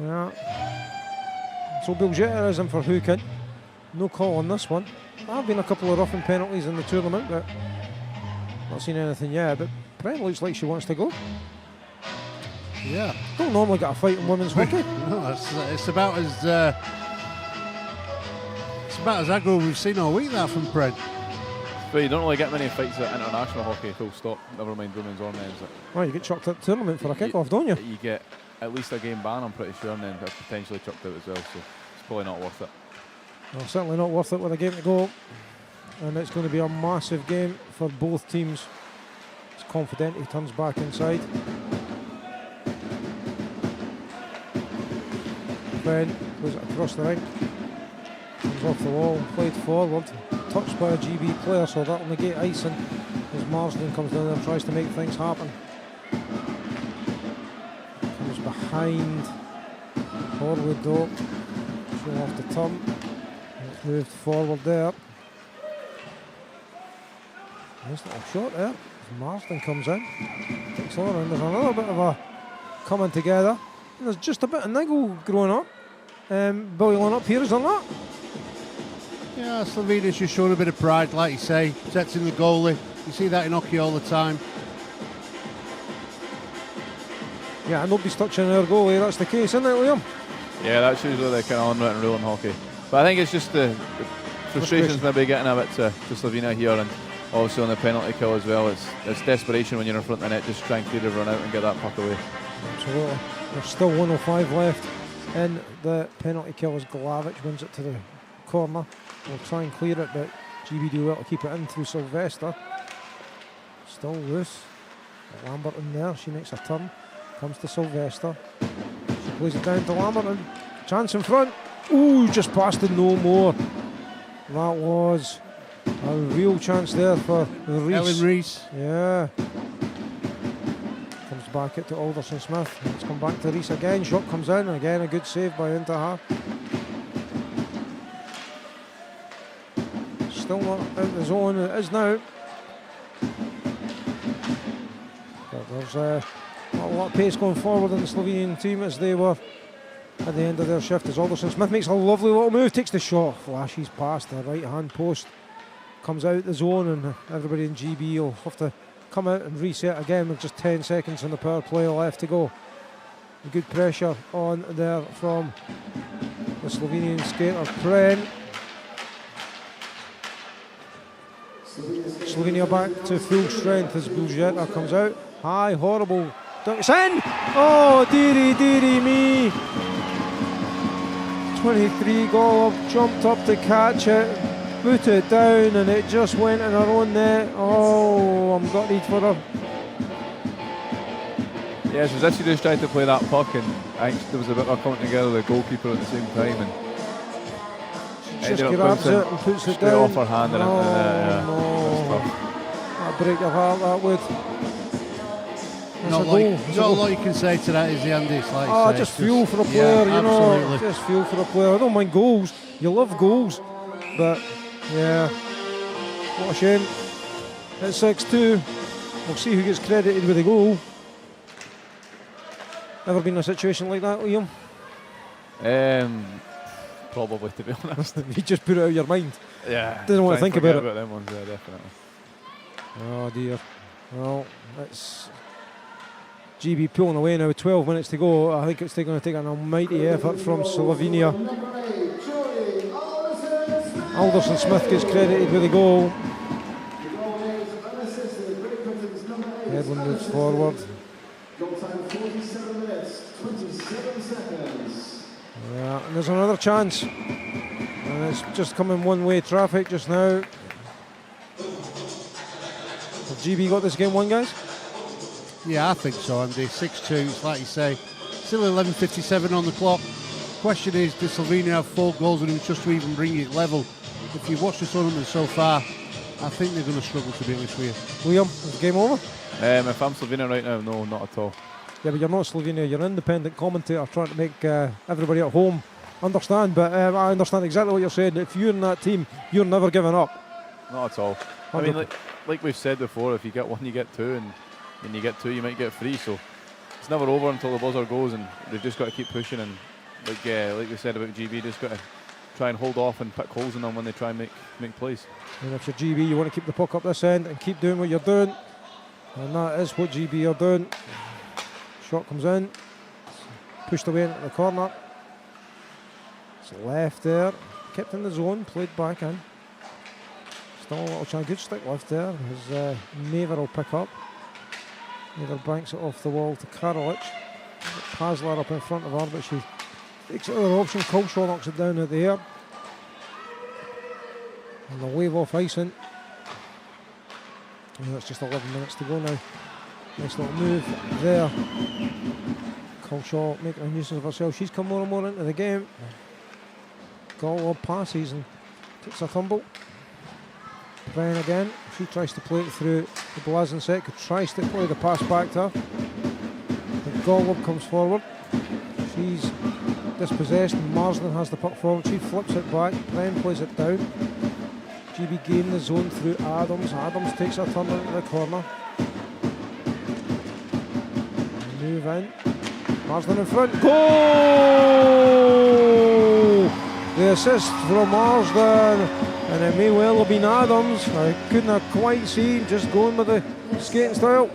Yeah. So Buljetta is in for hooking. No call on this one. There have been a couple of roughing penalties in the tournament, but not seen anything yet. But Prim looks like she wants to go. Yeah. Don't normally get a fight in women's hockey. No, it's about as aggro we've seen all week, that from Pred. But you don't really get many fights at international hockey, full stop, never mind women's or men's. Well, you get chucked at the tournament for a kick-off, don't you? You get at least a game ban, I'm pretty sure, and then potentially chucked out as well, so it's probably not worth it. Well, certainly not worth it with a game to go. And it's going to be a massive game for both teams. It's confident, he turns back inside. Ben goes across the ring, comes off the wall, played forward, touched by a GB player, so that'll negate icing as Marsden comes down there and tries to make things happen. Comes behind, forward though, show off the turn, it's moved forward there. Nice little shot there, as Marsden comes in, takes on, and there's another bit of a coming together. There's just a bit of niggle growing up, boiling up here, isn't that? Yeah, Slovenia's just showing a bit of pride, like you say, protecting the goalie. You see that in hockey all the time. Yeah, nobody's touching their goalie, that's the case, isn't it, Liam? Yeah, that's usually the kind of unwritten rule in hockey. But I think it's just the frustrations maybe getting a bit to Slovenia here, and also on the penalty kill as well. It's desperation when you're in front of the net, just try and clear everyone out and get that puck away. Absolutely. There's still 105 left in the penalty kill as Glavic wins it to the corner. We'll try and clear it, but GB do well to keep it in through Sylvester. Still loose. Lambert in there, she makes a turn. Comes to Sylvester. She plays it down to Lambert. Chance in front. Ooh, just past it, no more. That was a real chance there for Reese. Ellen Reese. Yeah. Comes back it to Alderson Smith. Let's come back to Reese again. Shot comes in. Again, a good save by Intaha. Still not out the zone. It is now. But there's not a lot of pace going forward in the Slovenian team as they were at the end of their shift. As Alderson Smith makes a lovely little move, takes the shot, flashes past the right hand post, comes out the zone, and everybody in GB will have to come out and reset again with just 10 seconds on the power play left to go. Good pressure on there from the Slovenian skater Pren. Slovenia back to full strength as Buljetta comes out. High, horrible. It's in! Oh, dearie me. 23 Golov jumped up to catch it, put it down, and it just went in her own net. Oh, I'm gutted for her. Yeah, it was as if she just tried to play that puck, and I think there was a bit of a coming together with the goalkeeper at the same time, and she just grabs it and puts it down. Off her hand and no. That'd break your heart, that would. Not a lot you can say to that, is the Andy? It's like just fuel for a player, you absolutely. know. Just fuel for a player. I don't mind goals. You love goals, but yeah, what a shame. It's 6-2. We'll see who gets credited with the goal. Ever been in a situation like that, Liam? Probably, to be honest. You just put it out of your mind. Yeah. Didn't want to think about it. About them ones, yeah, definitely. Oh dear. Well, it's GB pulling away now with 12 minutes to go. I think it's going to take an almighty effort from Slovenia. Alderson Smith gets credited with the goal. Edlund moves forward. Yeah, and there's another chance. And it's just coming one-way traffic just now. Have GB got this game won, guys? Yeah, I think so, Andy. 6-2, it's like you say. Still 11:57 on the clock. Question is, does Slovenia have 4 goals in them just to even bring it level? If you've watched the tournament so far, I think they're going to struggle, to be honest with you. Liam, is the game over? If I'm Slovenia right now, no, not at all. Yeah, but you're not Slovenia, you're an independent commentator trying to make everybody at home understand, but I understand exactly what you're saying. If you're in that team, you're never giving up. Not at all. I mean, like we've said before, if you get 1, you get 2, and when you get 2, you might get 3, so it's never over until the buzzer goes, and they've just got to keep pushing, and like we said about GB, just got to try and hold off and pick holes in them when they try and make plays. And if you're GB, you want to keep the puck up this end and keep doing what you're doing, and that is what GB are doing. Shot comes in, pushed away into the corner. It's left there, kept in the zone, played back in. Still a little chance, good stick left there, as Maver will pick up. Maver banks it off the wall to Karolic. Paslar up in front of her, but she takes it other option. Colshaw knocks it down at the air. And the wave off icing. And that's just 11 minutes to go now. Nice little move there. Colshaw making a nuisance of herself. She's come more and more into the game. Golub passes and takes a tumble. Brian again. She tries to play it through to Blazensek, who tries to play the pass back to her. But Golub comes forward. She's dispossessed. Marsden has the puck forward. She flips it back. Brian plays it down. GB gain the zone through Adams. Adams takes a turn into the corner. Move in. Marsden in front. Goal! The assist from Marsden. And it may well have been Adams. I couldn't have quite seen, just going with the skating style.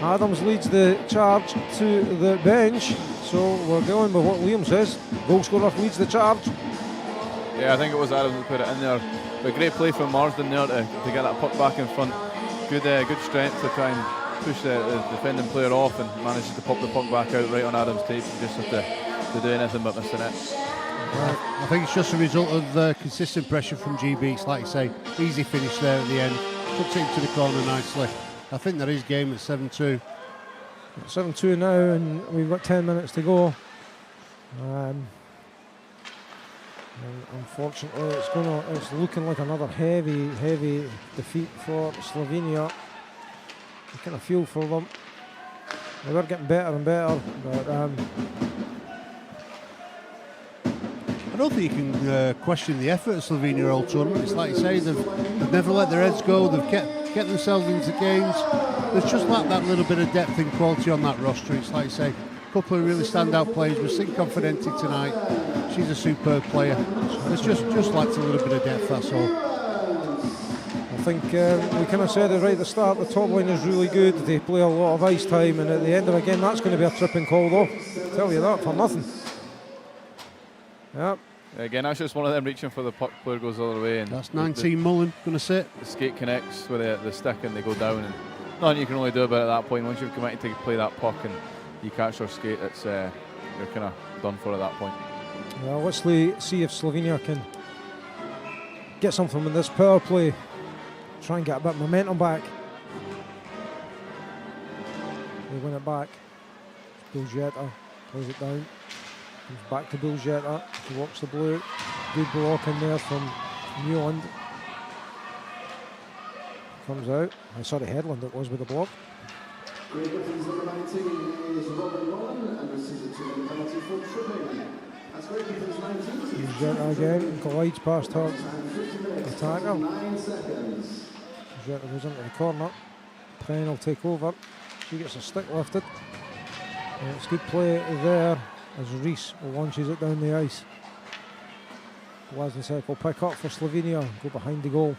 Adams leads the charge to the bench. So we're going with what Liam says. Goal scorer leads the charge. Yeah, I think it was Adams who put it in there. But great play from Marsden there to get that puck back in front. Good strength to try and push the defending player off, and manages to pop the puck back out right on Adams' tape. Just have to do anything but miss the net. I think it's just a result of consistent pressure from GB. It's like you say, easy finish there at the end. Puts it into the corner nicely. I think there is game at 7-2. 7-2 now, and we've got 10 minutes to go. And unfortunately, it's looking like another heavy defeat for Slovenia. I kind of feel for them. They were getting better and better, but I don't think you can question the effort of Slovenia all tournament. It's like you say, they've never let their heads go. They've kept themselves into games. There's just like that little bit of depth and quality on that roster. It's like you say, a couple of really standout players. We've seen Confidenti tonight. She's a superb player. There's just lacked a little bit of depth, that's all. I think we kind of said it right at the start, the top line is really good. They play a lot of ice time, and at the end of the game, that's going to be a tripping call, though. I'll tell you that for nothing. Yep. Again, that's just one of them reaching for the puck, player goes the other way. And that's 19 Mullen going to sit. The skate connects with the stick and they go down, and nothing you can really do about it at that point. Once you've committed to play that puck and you catch her skate, it's you're kind of done for at that point. Well, let's see if Slovenia can get something in this power play. Try and get a bit of momentum back. They win it back. Biljeta plays it down. Comes back to Biljeta. He walks the blue. Good block in there from Newland. Comes out. Sorry, Headland it was with the block. Great Britain's number 19 is Robbin and receives a 2-minute penalty for tripping. That's Great Britain's 19. Jetta again glides past her attacker. 9 seconds. Jetta goes into the corner. Penn will take over. She gets a stick lifted. And it's good play there as Reese launches it down the ice. Blazensek will pick up for Slovenia, go behind the goal.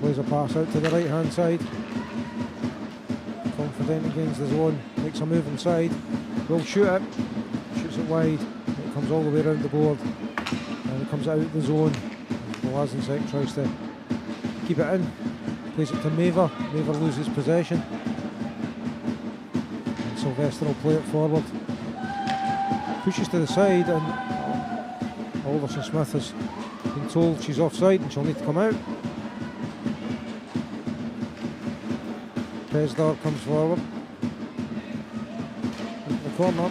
Plays a pass out to the right hand side. Confident against the zone, makes a move inside. Will shoot it, shoots it wide. It comes all the way around the board and it comes out the zone. Blazensek tries to keep it in, plays it to Maver. Maver loses possession. And Sylvester will play it forward. Pushes to the side and Alderson Smith has been told she's offside and she'll need to come out. Pesdar comes forward into the corner,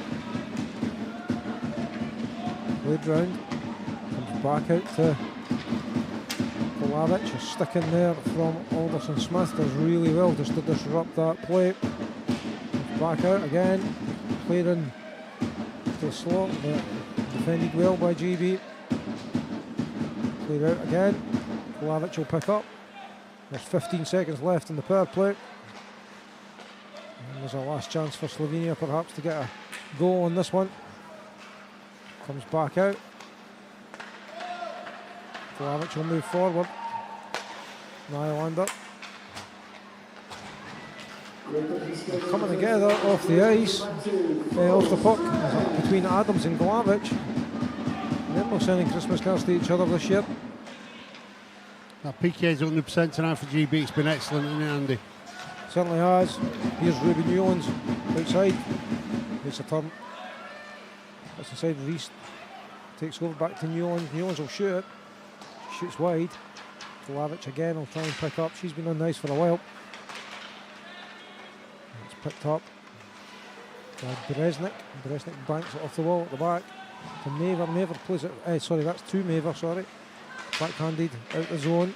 played round, comes back out to Kolavich. A stick in there from Alderson Smith, does really well just to disrupt that play. Comes back out again, played in to the slot, but defended well by GB. Played out again, Kolavich will pick up. There's 15 seconds left in the power play. There's a last chance for Slovenia perhaps to get a goal on this one. Comes back out. Kolavich will move forward. Nylander. Coming together off the ice, off the puck, between Adams and Kolavich. They're not sending Christmas cards to each other this year. That PK's 100% tonight for GB. It's been excellent, isn't it, Andy? Certainly has. Here's Ruby Newlands outside. Makes a turn. That's inside. Reese takes over back to Newlands. Newlands will shoot it. Shoots wide. Kolavich again will try and pick up. She's been on the ice for a while. It's picked up by Bresnik. Bresnik banks it off the wall at the back to Maver. Maver plays it. Sorry, that's to Maver. Sorry. Backhanded out the zone.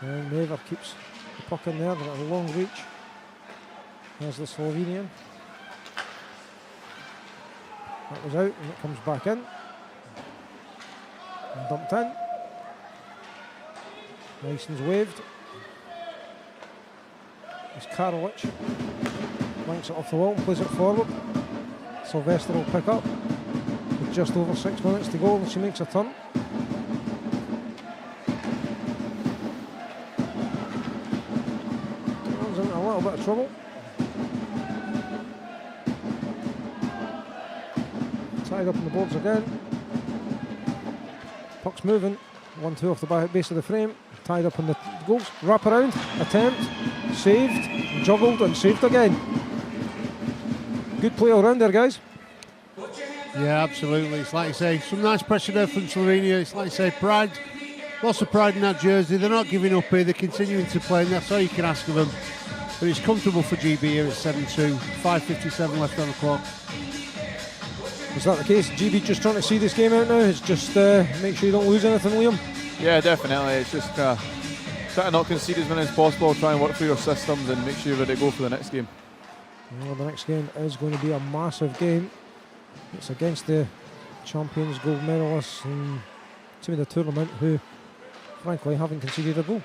And Maver keeps the puck in there, but at a long reach. There's the Slovenian. That was out and it comes back in. And dumped in. Nyson's waved. It's Karolic. Blanks it off the wall and plays it forward. Sylvester will pick up. With just over 6 minutes to go and she makes a turn. In a little bit of trouble. Tied up on the boards again. Puck's moving. 1-2 off the base of the frame. Tied up on the goals. Wrap around. Attempt. Saved. Juggled and saved again. Good play all round there, guys. Yeah, absolutely. It's like you say, some nice pressure there from Slovenia. It's like you say, pride. Lots of pride in that jersey. They're not giving up here. They're continuing to play, and that's all you can ask of them. But it's comfortable for GB here at 7-2. 5:57 left on the clock. Is that the case? GB just trying to see this game out now? It's just make sure you don't lose anything, Liam? Yeah, definitely. It's just try to not concede as many as possible, try and work through your systems and make sure you're ready to go for the next game. Well, the next game is going to be a massive game. It's against the champions, gold medalists, and team of the tournament who, frankly, haven't conceded a goal.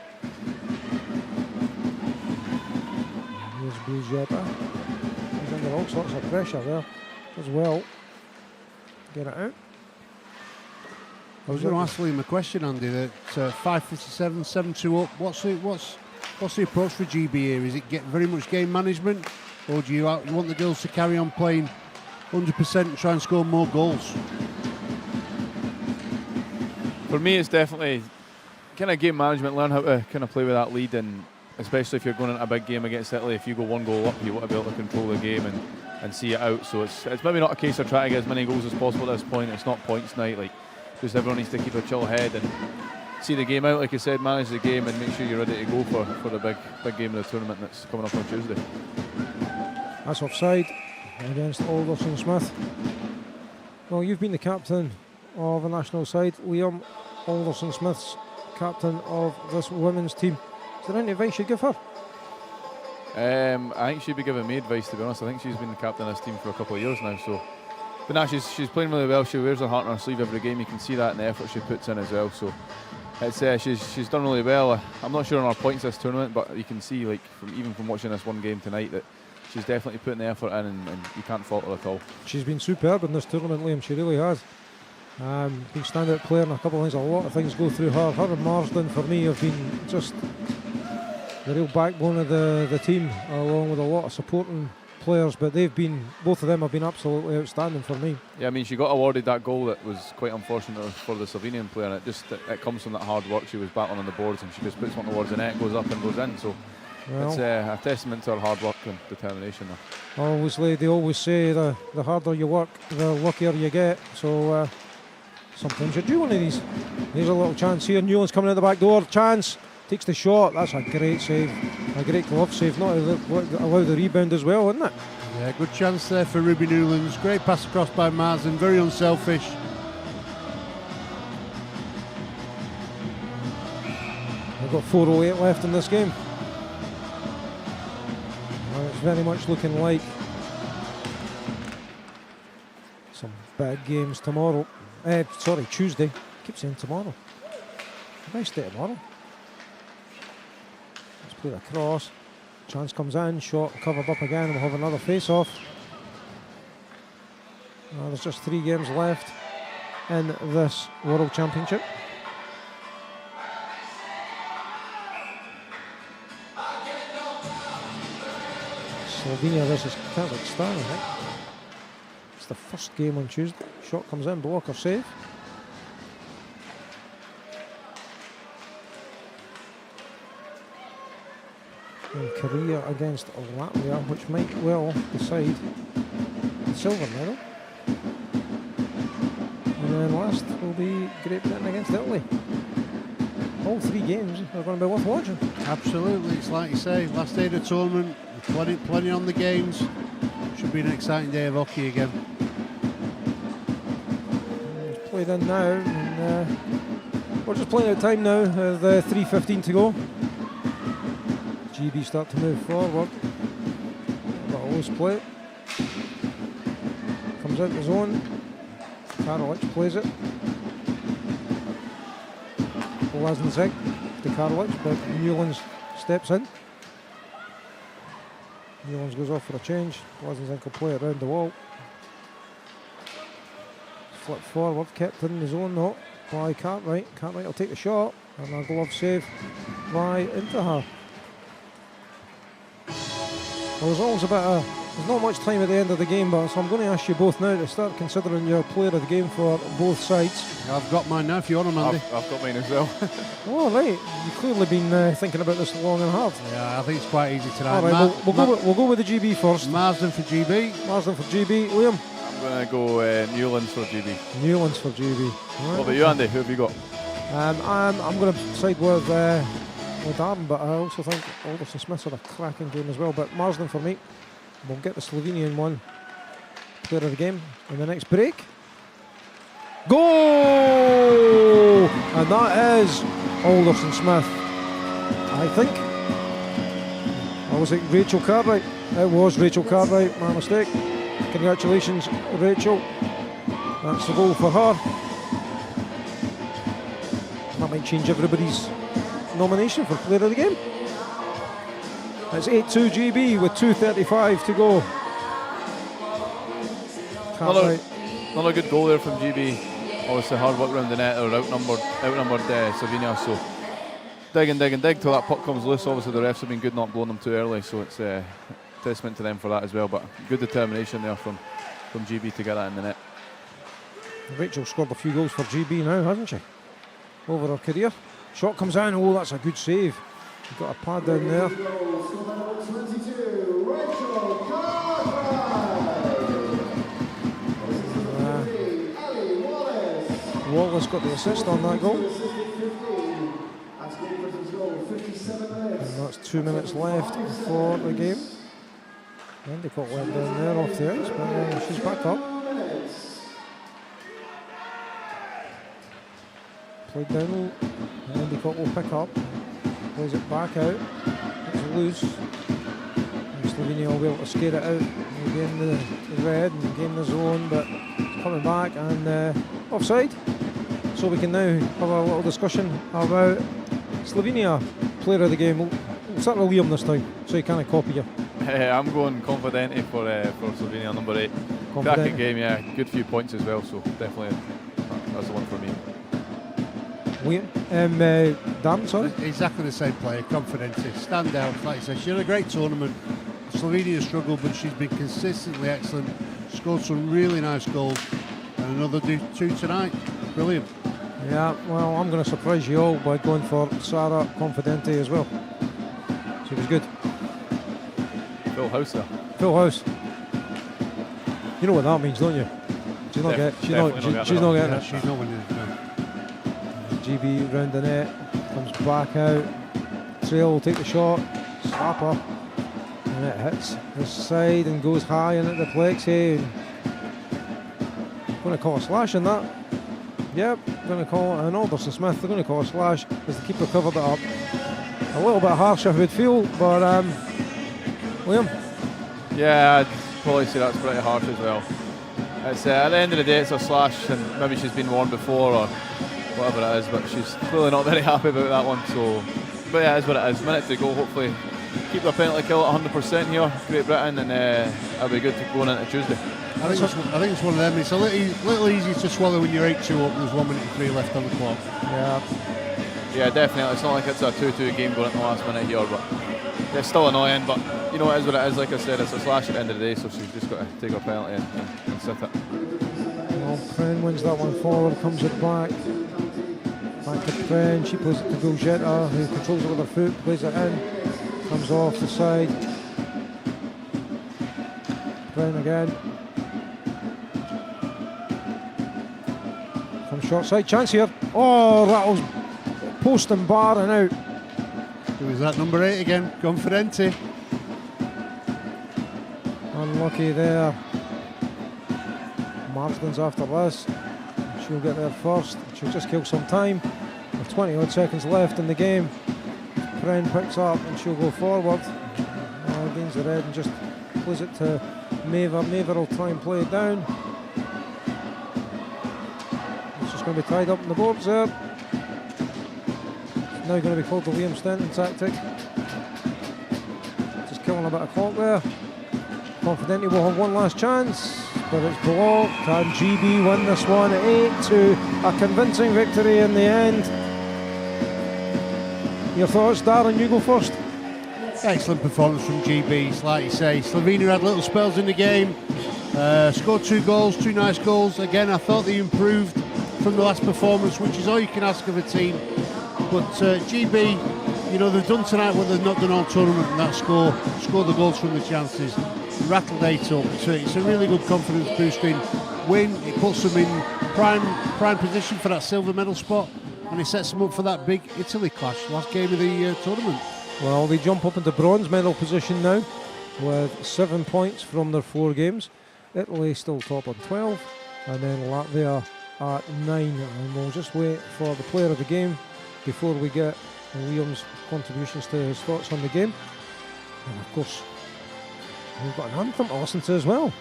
Here's Blue Jetta. He's under all sorts of pressure there as well. Get it out. I was going to ask Liam a question, Andy. That 5:57, 7-2 up. What's the approach for GB here? Is it very much game management, or do you want the girls to carry on playing 100% and try and score more goals? For me, it's definitely kind of game management. Learn how to kind of play with that lead, and especially if you're going into a big game against Italy, if you go one goal up, you want to be able to control the game and see it out. So it's maybe not a case of trying to get as many goals as possible at this point. It's not points night. Like, just everyone needs to keep a chill head and see the game out, like you said, manage the game and make sure you're ready to go for the big game of the tournament that's coming up on Tuesday. That's offside against Alderson Smith. Well, you've been the captain of the national side, Liam. Alderson Smith's captain of this women's team. Is there any advice you'd give her? I think she'd be giving me advice, to be honest. I think she's been the captain of this team for a couple of years now. So, but now she's playing really well. She wears her heart on her sleeve every game. You can see that in the effort she puts in as well. So, it's she's done really well. I'm not sure on her points this tournament, but you can see, like, even from watching this one game tonight, that she's definitely putting the effort in, and you can't fault her at all. She's been superb in this tournament, Liam. She really has. Been standout player in a couple of things. A lot of things go through her. Her and Marsden, for me, have been just the real backbone of the team, along with a lot of supporting players. But both of them have been absolutely outstanding for me. Yeah, I mean, she got awarded that goal that was quite unfortunate for the Slovenian player, and it comes from that hard work. She was battling on the boards, and she just puts one towards the net, goes up and goes in. So well, it's a testament to her hard work and determination. Obviously, they always say the harder you work, the luckier you get. So sometimes you do one of these. Here's a little chance here. Newland's coming out the back door. Chance. Takes the shot. That's a great save. A great glove save. Not allow the rebound as well, isn't it? Yeah, good chance there for Ruby Newlands. Great pass across by Marsden. Very unselfish. We've got 4:08 left in this game. And it's very much looking like some big games tomorrow. Tuesday. I keep saying tomorrow. Nice day tomorrow. Let's play the cross. Chance comes in, shot covered up again, and we'll have another face-off. There's just 3 games left in this World Championship. Slovenia versus Kazakhstan, I think. It's the first game on Tuesday. Shot comes in, blocker save. And Korea against Latvia, which might well decide the silver medal. And then last will be Great Britain against Italy. All 3 games are going to be worth watching. Absolutely, it's like you say, last day of the tournament, plenty on the games. Should be an exciting day of hockey again. It's played in now, and we're just playing out time now. The 3:15 to go. GB start to move forward. But always play it. Comes out the zone. Karolic plays it. Laznacek to Karolic, but Newlands steps in. Newlands goes off for a change. Laznacek will play it around the wall. Flip forward, kept in the zone though by Cartwright. Cartwright will take the shot, and a glove save by Interha. Well, there's not much time at the end of the game, but so I'm going to ask you both now to start considering your player of the game for both sides. I've got mine now if you want them, Andy. I've got mine as well. Oh, right. You've clearly been thinking about this long and hard. Yeah, I think it's quite easy tonight. All right, we'll go with the GB first. Marsden for GB. Marsden for GB. Liam? I'm going to go Newlands for GB. Newlands for GB. Right. What about you, Andy? Who have you got? I'm going to side with Darren, but I also think Alderson Smith's had a cracking game as well. But Marsden for me. We'll get the Slovenian one player of the game in the next break. Goal! And that is Alderson Smith, I think. Or was it Rachel Cartwright? It was Rachel Cartwright, my mistake. Congratulations, Rachel. That's the goal for her. That might change everybody's nomination for player of the game. It's 8-2 GB with 2:35 to go. Another good goal there from GB. Obviously hard work around the net, or outnumbered Slovenia. So dig till that puck comes loose. Obviously the refs have been good not blowing them too early, so it's a testament to them for that as well. But good determination there from GB to get that in the net. Rachel scored a few goals for GB now, hasn't she? Over her career. Shot comes in. Oh, that's a good save. You've got a pad down there. Wallace got the assist on that goal. And that's 2 minutes left for the game. Endicott went down there off the ice, but she's back up. Played down low. And Endicott will pick up. Plays it back out. It's loose. And Slovenia will be able to skate it out. And gain the red and gain the zone, but it's coming back and offside. So we can now have a little discussion about Slovenia player of the game. We'll start with Liam this time, so he can't copy you. I'm going Confidente for Slovenia, number 8. Cracking game, yeah. Good few points as well, so definitely that's the one for me. Liam, Dan, sorry? Exactly the same player, Confidente. Stand out, like I said, she had a great tournament. Slovenia struggled, but she's been consistently excellent. Scored some really nice goals, and another 2 tonight. Brilliant. Yeah, well, I'm going to surprise you all by going for Sara Confidente as well. She was good. Full house there. Full house. You know what that means, don't you? She's not getting it. She's not winning it. No. GB round the net, comes back out. Trail will take the shot, slap her, and it hits the side and goes high in at the plexi. Going to call a slash in that. Yep, going to call it an Alderson Smith. They're going to call a slash as the keeper covered it up. A little bit harsh, I would feel, but Liam? Yeah, I'd probably say that's pretty harsh as well. It's at the end of the day, it's a slash, and maybe she's been warned before or whatever it is, but she's clearly not very happy about that one. So, but yeah, it is what it is. Minute to go. Hopefully, keep the penalty kill at 100% here, Great Britain, and it'll be good to going into Tuesday. I think it's one of them. It's a little easy to swallow when you're 8-2 up. There's 1 minute and 3 left on the clock. Yeah, definitely. It's not like it's a 2-2 game going into the last minute here, but it's still annoying. But you know, it is what it is. Like I said, it's a slash at the end of the day, so she's just got to take her penalty and sit it. Well, Pren wins that one forward, comes it back. Back to Pren, she plays it to Gulgeta, who controls it with her foot, plays it in, comes off the side. Pren again. From short side, chance here. Oh, rattles post and bar and out. Who was that, number 8 again? Confidente. Unlucky there. Marsden's after this. She'll get there first. She'll just kill some time. With 20 odd seconds left in the game. Pren picks up and she'll go forward. Gains the red and just plays it to Maver. Maver will try and play it down. It's just going to be tied up in the boards there. It's now going to be called the Liam Stenton tactic. Just killing a bit of clock there. Confidente will have one last chance, but it's blocked, and GB win this one 8-2. A convincing victory in the end. Your thoughts, Darren? You go first. Excellent performance from GB. Like you say, Slovenia had little spells in the game. Scored 2 goals, 2 nice goals. Again, I thought they improved from the last performance, which is all you can ask of a team. But GB, you know, they've done tonight what they've not done all tournament, and that score the goals from the chances. Rattled 8 up. It's a really good confidence boosting win. It puts them in prime position for that silver medal spot, and it sets them up for that big Italy clash, last game of the tournament. Well, they jump up into bronze medal position now with 7 points from their 4 games. Italy still top on 12, and then Latvia at 9. And we'll just wait for the player of the game before we get Liam's contributions to his thoughts on the game. And of course, we've got an anthem to listen to as well.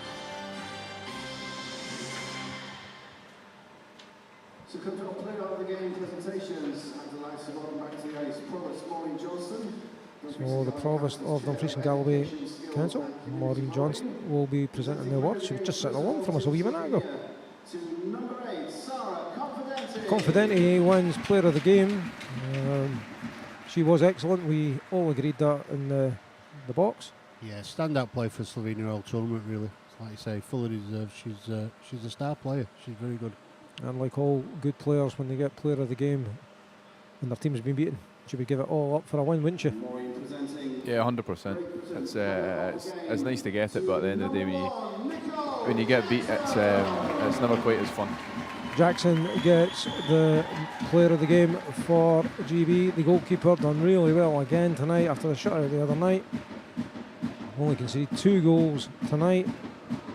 So come to our player of the game presentations and the likes of Robbin back to the ice. Provost Maureen Johnston. So the Provost of Dumfries and Galloway Council, Maureen Johnston, will be presenting the awards. She was just sitting along from us a wee minute ago. To number 8, Sara Confidente. Confidente wins player of the game. She was excellent. We all agreed that in the box. Yeah, standout play for Slovenia all tournament, really. Like you say, fully deserved. She's a star player. She's very good. And like all good players, when they get player of the game and their team's been beaten, she would give it all up for a win, wouldn't you? Yeah, 100%. It's nice to get it, but at the end of the day, when you get beat, it's never quite as fun. Jackson gets the player of the game for GB. The goalkeeper done really well again tonight after the shutout the other night. Only conceded 2 goals tonight.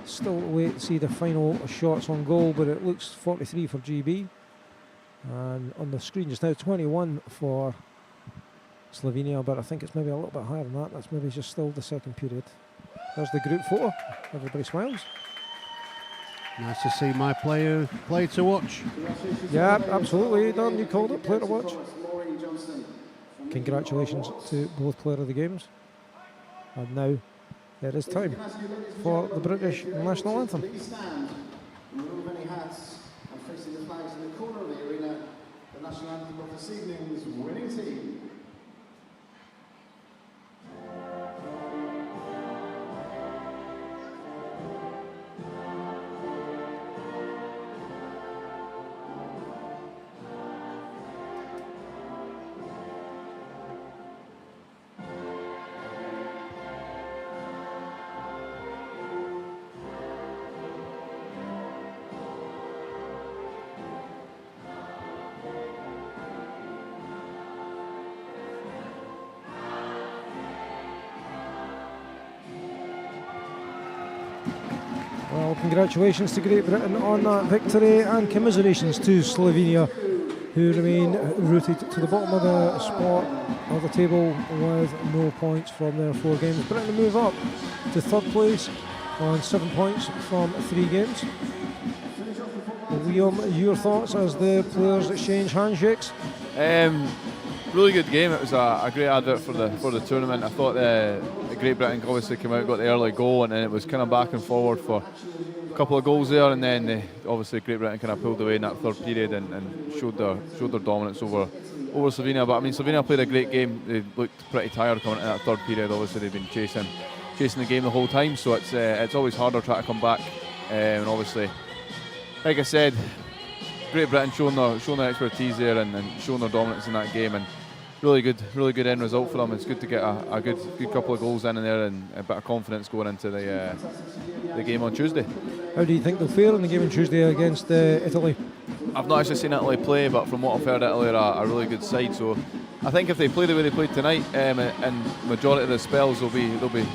Still wait to see the final shots on goal, but it looks 43 for GB. And on the screen just now, 21 for Slovenia, but I think it's maybe a little bit higher than that. That's maybe just still the second period. There's the group photo. Everybody smiles. Nice to see my player play to watch. Yeah, absolutely. Dan, you called it, player to watch. Congratulations to both player of the games. And now it is time for the British national anthem. Please stand, remove any hats, and facing the flags in the corner of the arena, the national anthem of this evening's winning team. Well, congratulations to Great Britain on that victory, and commiserations to Slovenia, who remain rooted to the bottom of the spot of the table with no points from their 4 games. Britain move up to 3rd place on 7 points from 3 games. Liam, your thoughts as the players exchange handshakes? Really good game. It was a great advert for the tournament. I thought Great Britain obviously came out, got the early goal, and then it was kind of back and forward for a couple of goals there, and then obviously Great Britain kind of pulled away in that 3rd period and showed their dominance over Slovenia. But I mean, Slovenia played a great game. They looked pretty tired coming into that 3rd period. Obviously they've been chasing the game the whole time, so it's always harder trying to come back. And obviously, like I said, Great Britain showing their expertise there and showing their dominance in that game, and really good end result for them. It's good to get a good couple of goals in there and a bit of confidence going into the game on Tuesday. How do you think they'll fare in the game on Tuesday against Italy? I've not actually seen Italy play, but from what I've heard, Italy are a really good side. So I think if they play the way they played tonight, and majority of the spells, they'll be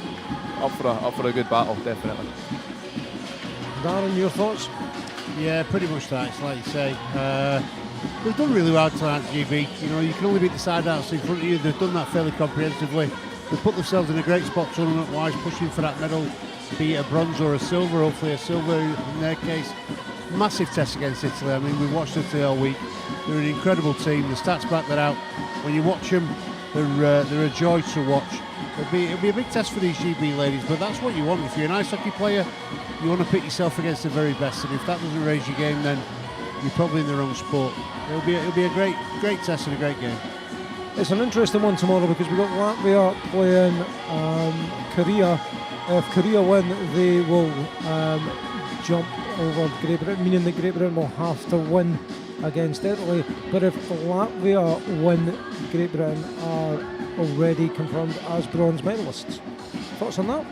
up for a good battle, definitely. Darren, your thoughts? Yeah, pretty much that. It's like you say. They've done really well tonight, GB. You know, you can only beat the side that's in front of you. They've done that fairly comprehensively. They've put themselves in a great spot tournament-wise, pushing for that medal, be it a bronze or a silver, hopefully a silver in their case. Massive test against Italy. I mean, we've watched Italy all week. They're an incredible team. The stats back that out. When you watch them, they're a joy to watch. It'll be a big test for these GB ladies, but that's what you want. If you're an ice hockey player, you want to pit yourself against the very best, and if that doesn't raise your game, then you're probably in the wrong sport. It'll be a great test and a great game. It's an interesting one tomorrow because we've got Latvia playing Korea. If Korea win, they will jump over Great Britain, meaning that Great Britain will have to win against Italy. But if Latvia win, Great Britain are already confirmed as bronze medalists. Thoughts on that?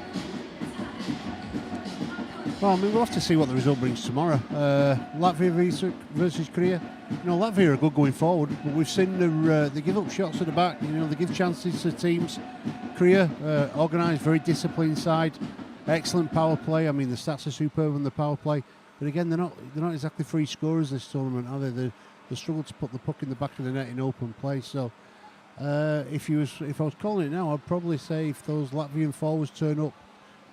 Well, I mean, we'll have to see what the result brings tomorrow. Latvia versus Korea. You know, Latvia are good going forward, but we've seen they give up shots at the back. You know, they give chances to teams. Korea, organised, very disciplined side. Excellent power play. I mean, the stats are superb on the power play. But again, they're not exactly free scorers this tournament, are they? They struggle to put the puck in the back of the net in open play. So, if I was calling it now, I'd probably say if those Latvian forwards turn up,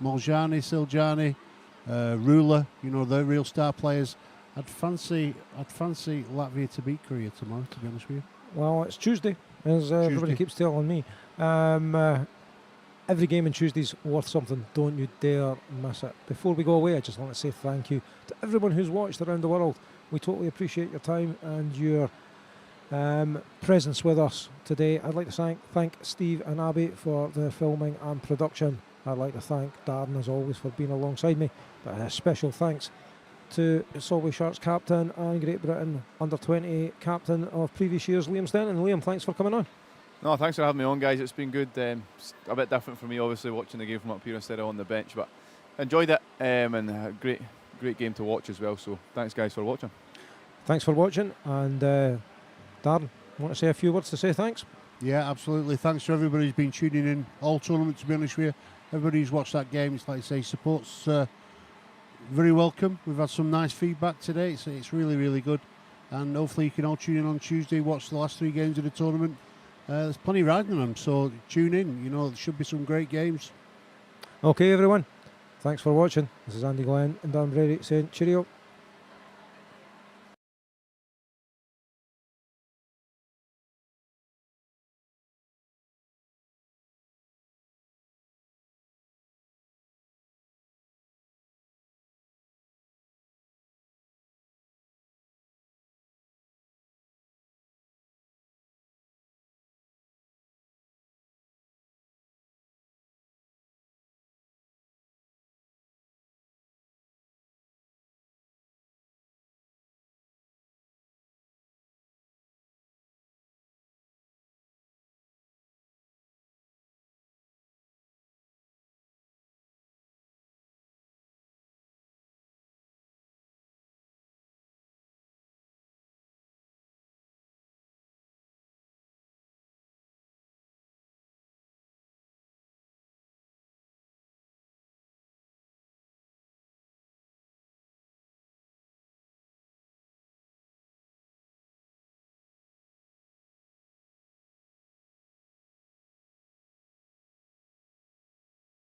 Moljani, Siljani, Ruler, you know, they're real star players. I'd fancy Latvia to beat Korea tomorrow, to be honest with you. Well, it's Tuesday, as everybody keeps telling me. Every game on Tuesday's worth something. Don't you dare miss it. Before we go away, I just want to say thank you to everyone who's watched around the world. We totally appreciate your time and your presence with us today. I'd like to thank Steve and Abby for the filming and production. I'd like to thank Darren, as always, for being alongside me. But a special thanks to Solway Sharks captain and Great Britain under-20 captain of previous years, Liam Stenton. Liam, thanks for coming on. No, thanks for having me on, guys. It's been good. It's a bit different for me, obviously, watching the game from up here instead of on the bench, but enjoyed it, and a great game to watch as well. So thanks, guys, for watching. Thanks for watching, and Darren, want to say a few words to say thanks? Yeah, absolutely. Thanks to everybody who's been tuning in all tournament, to be honest with you. Everybody who's watched that game, it's like I say, support's very welcome. We've had some nice feedback today. It's really, really good. and hopefully you can all tune in on Tuesday, watch the last 3 games of the tournament. There's plenty riding on them, so tune in. You know, there should be some great games. Okay, everyone. Thanks for watching. This is Andy Glenn and Dan Brady saying cheerio.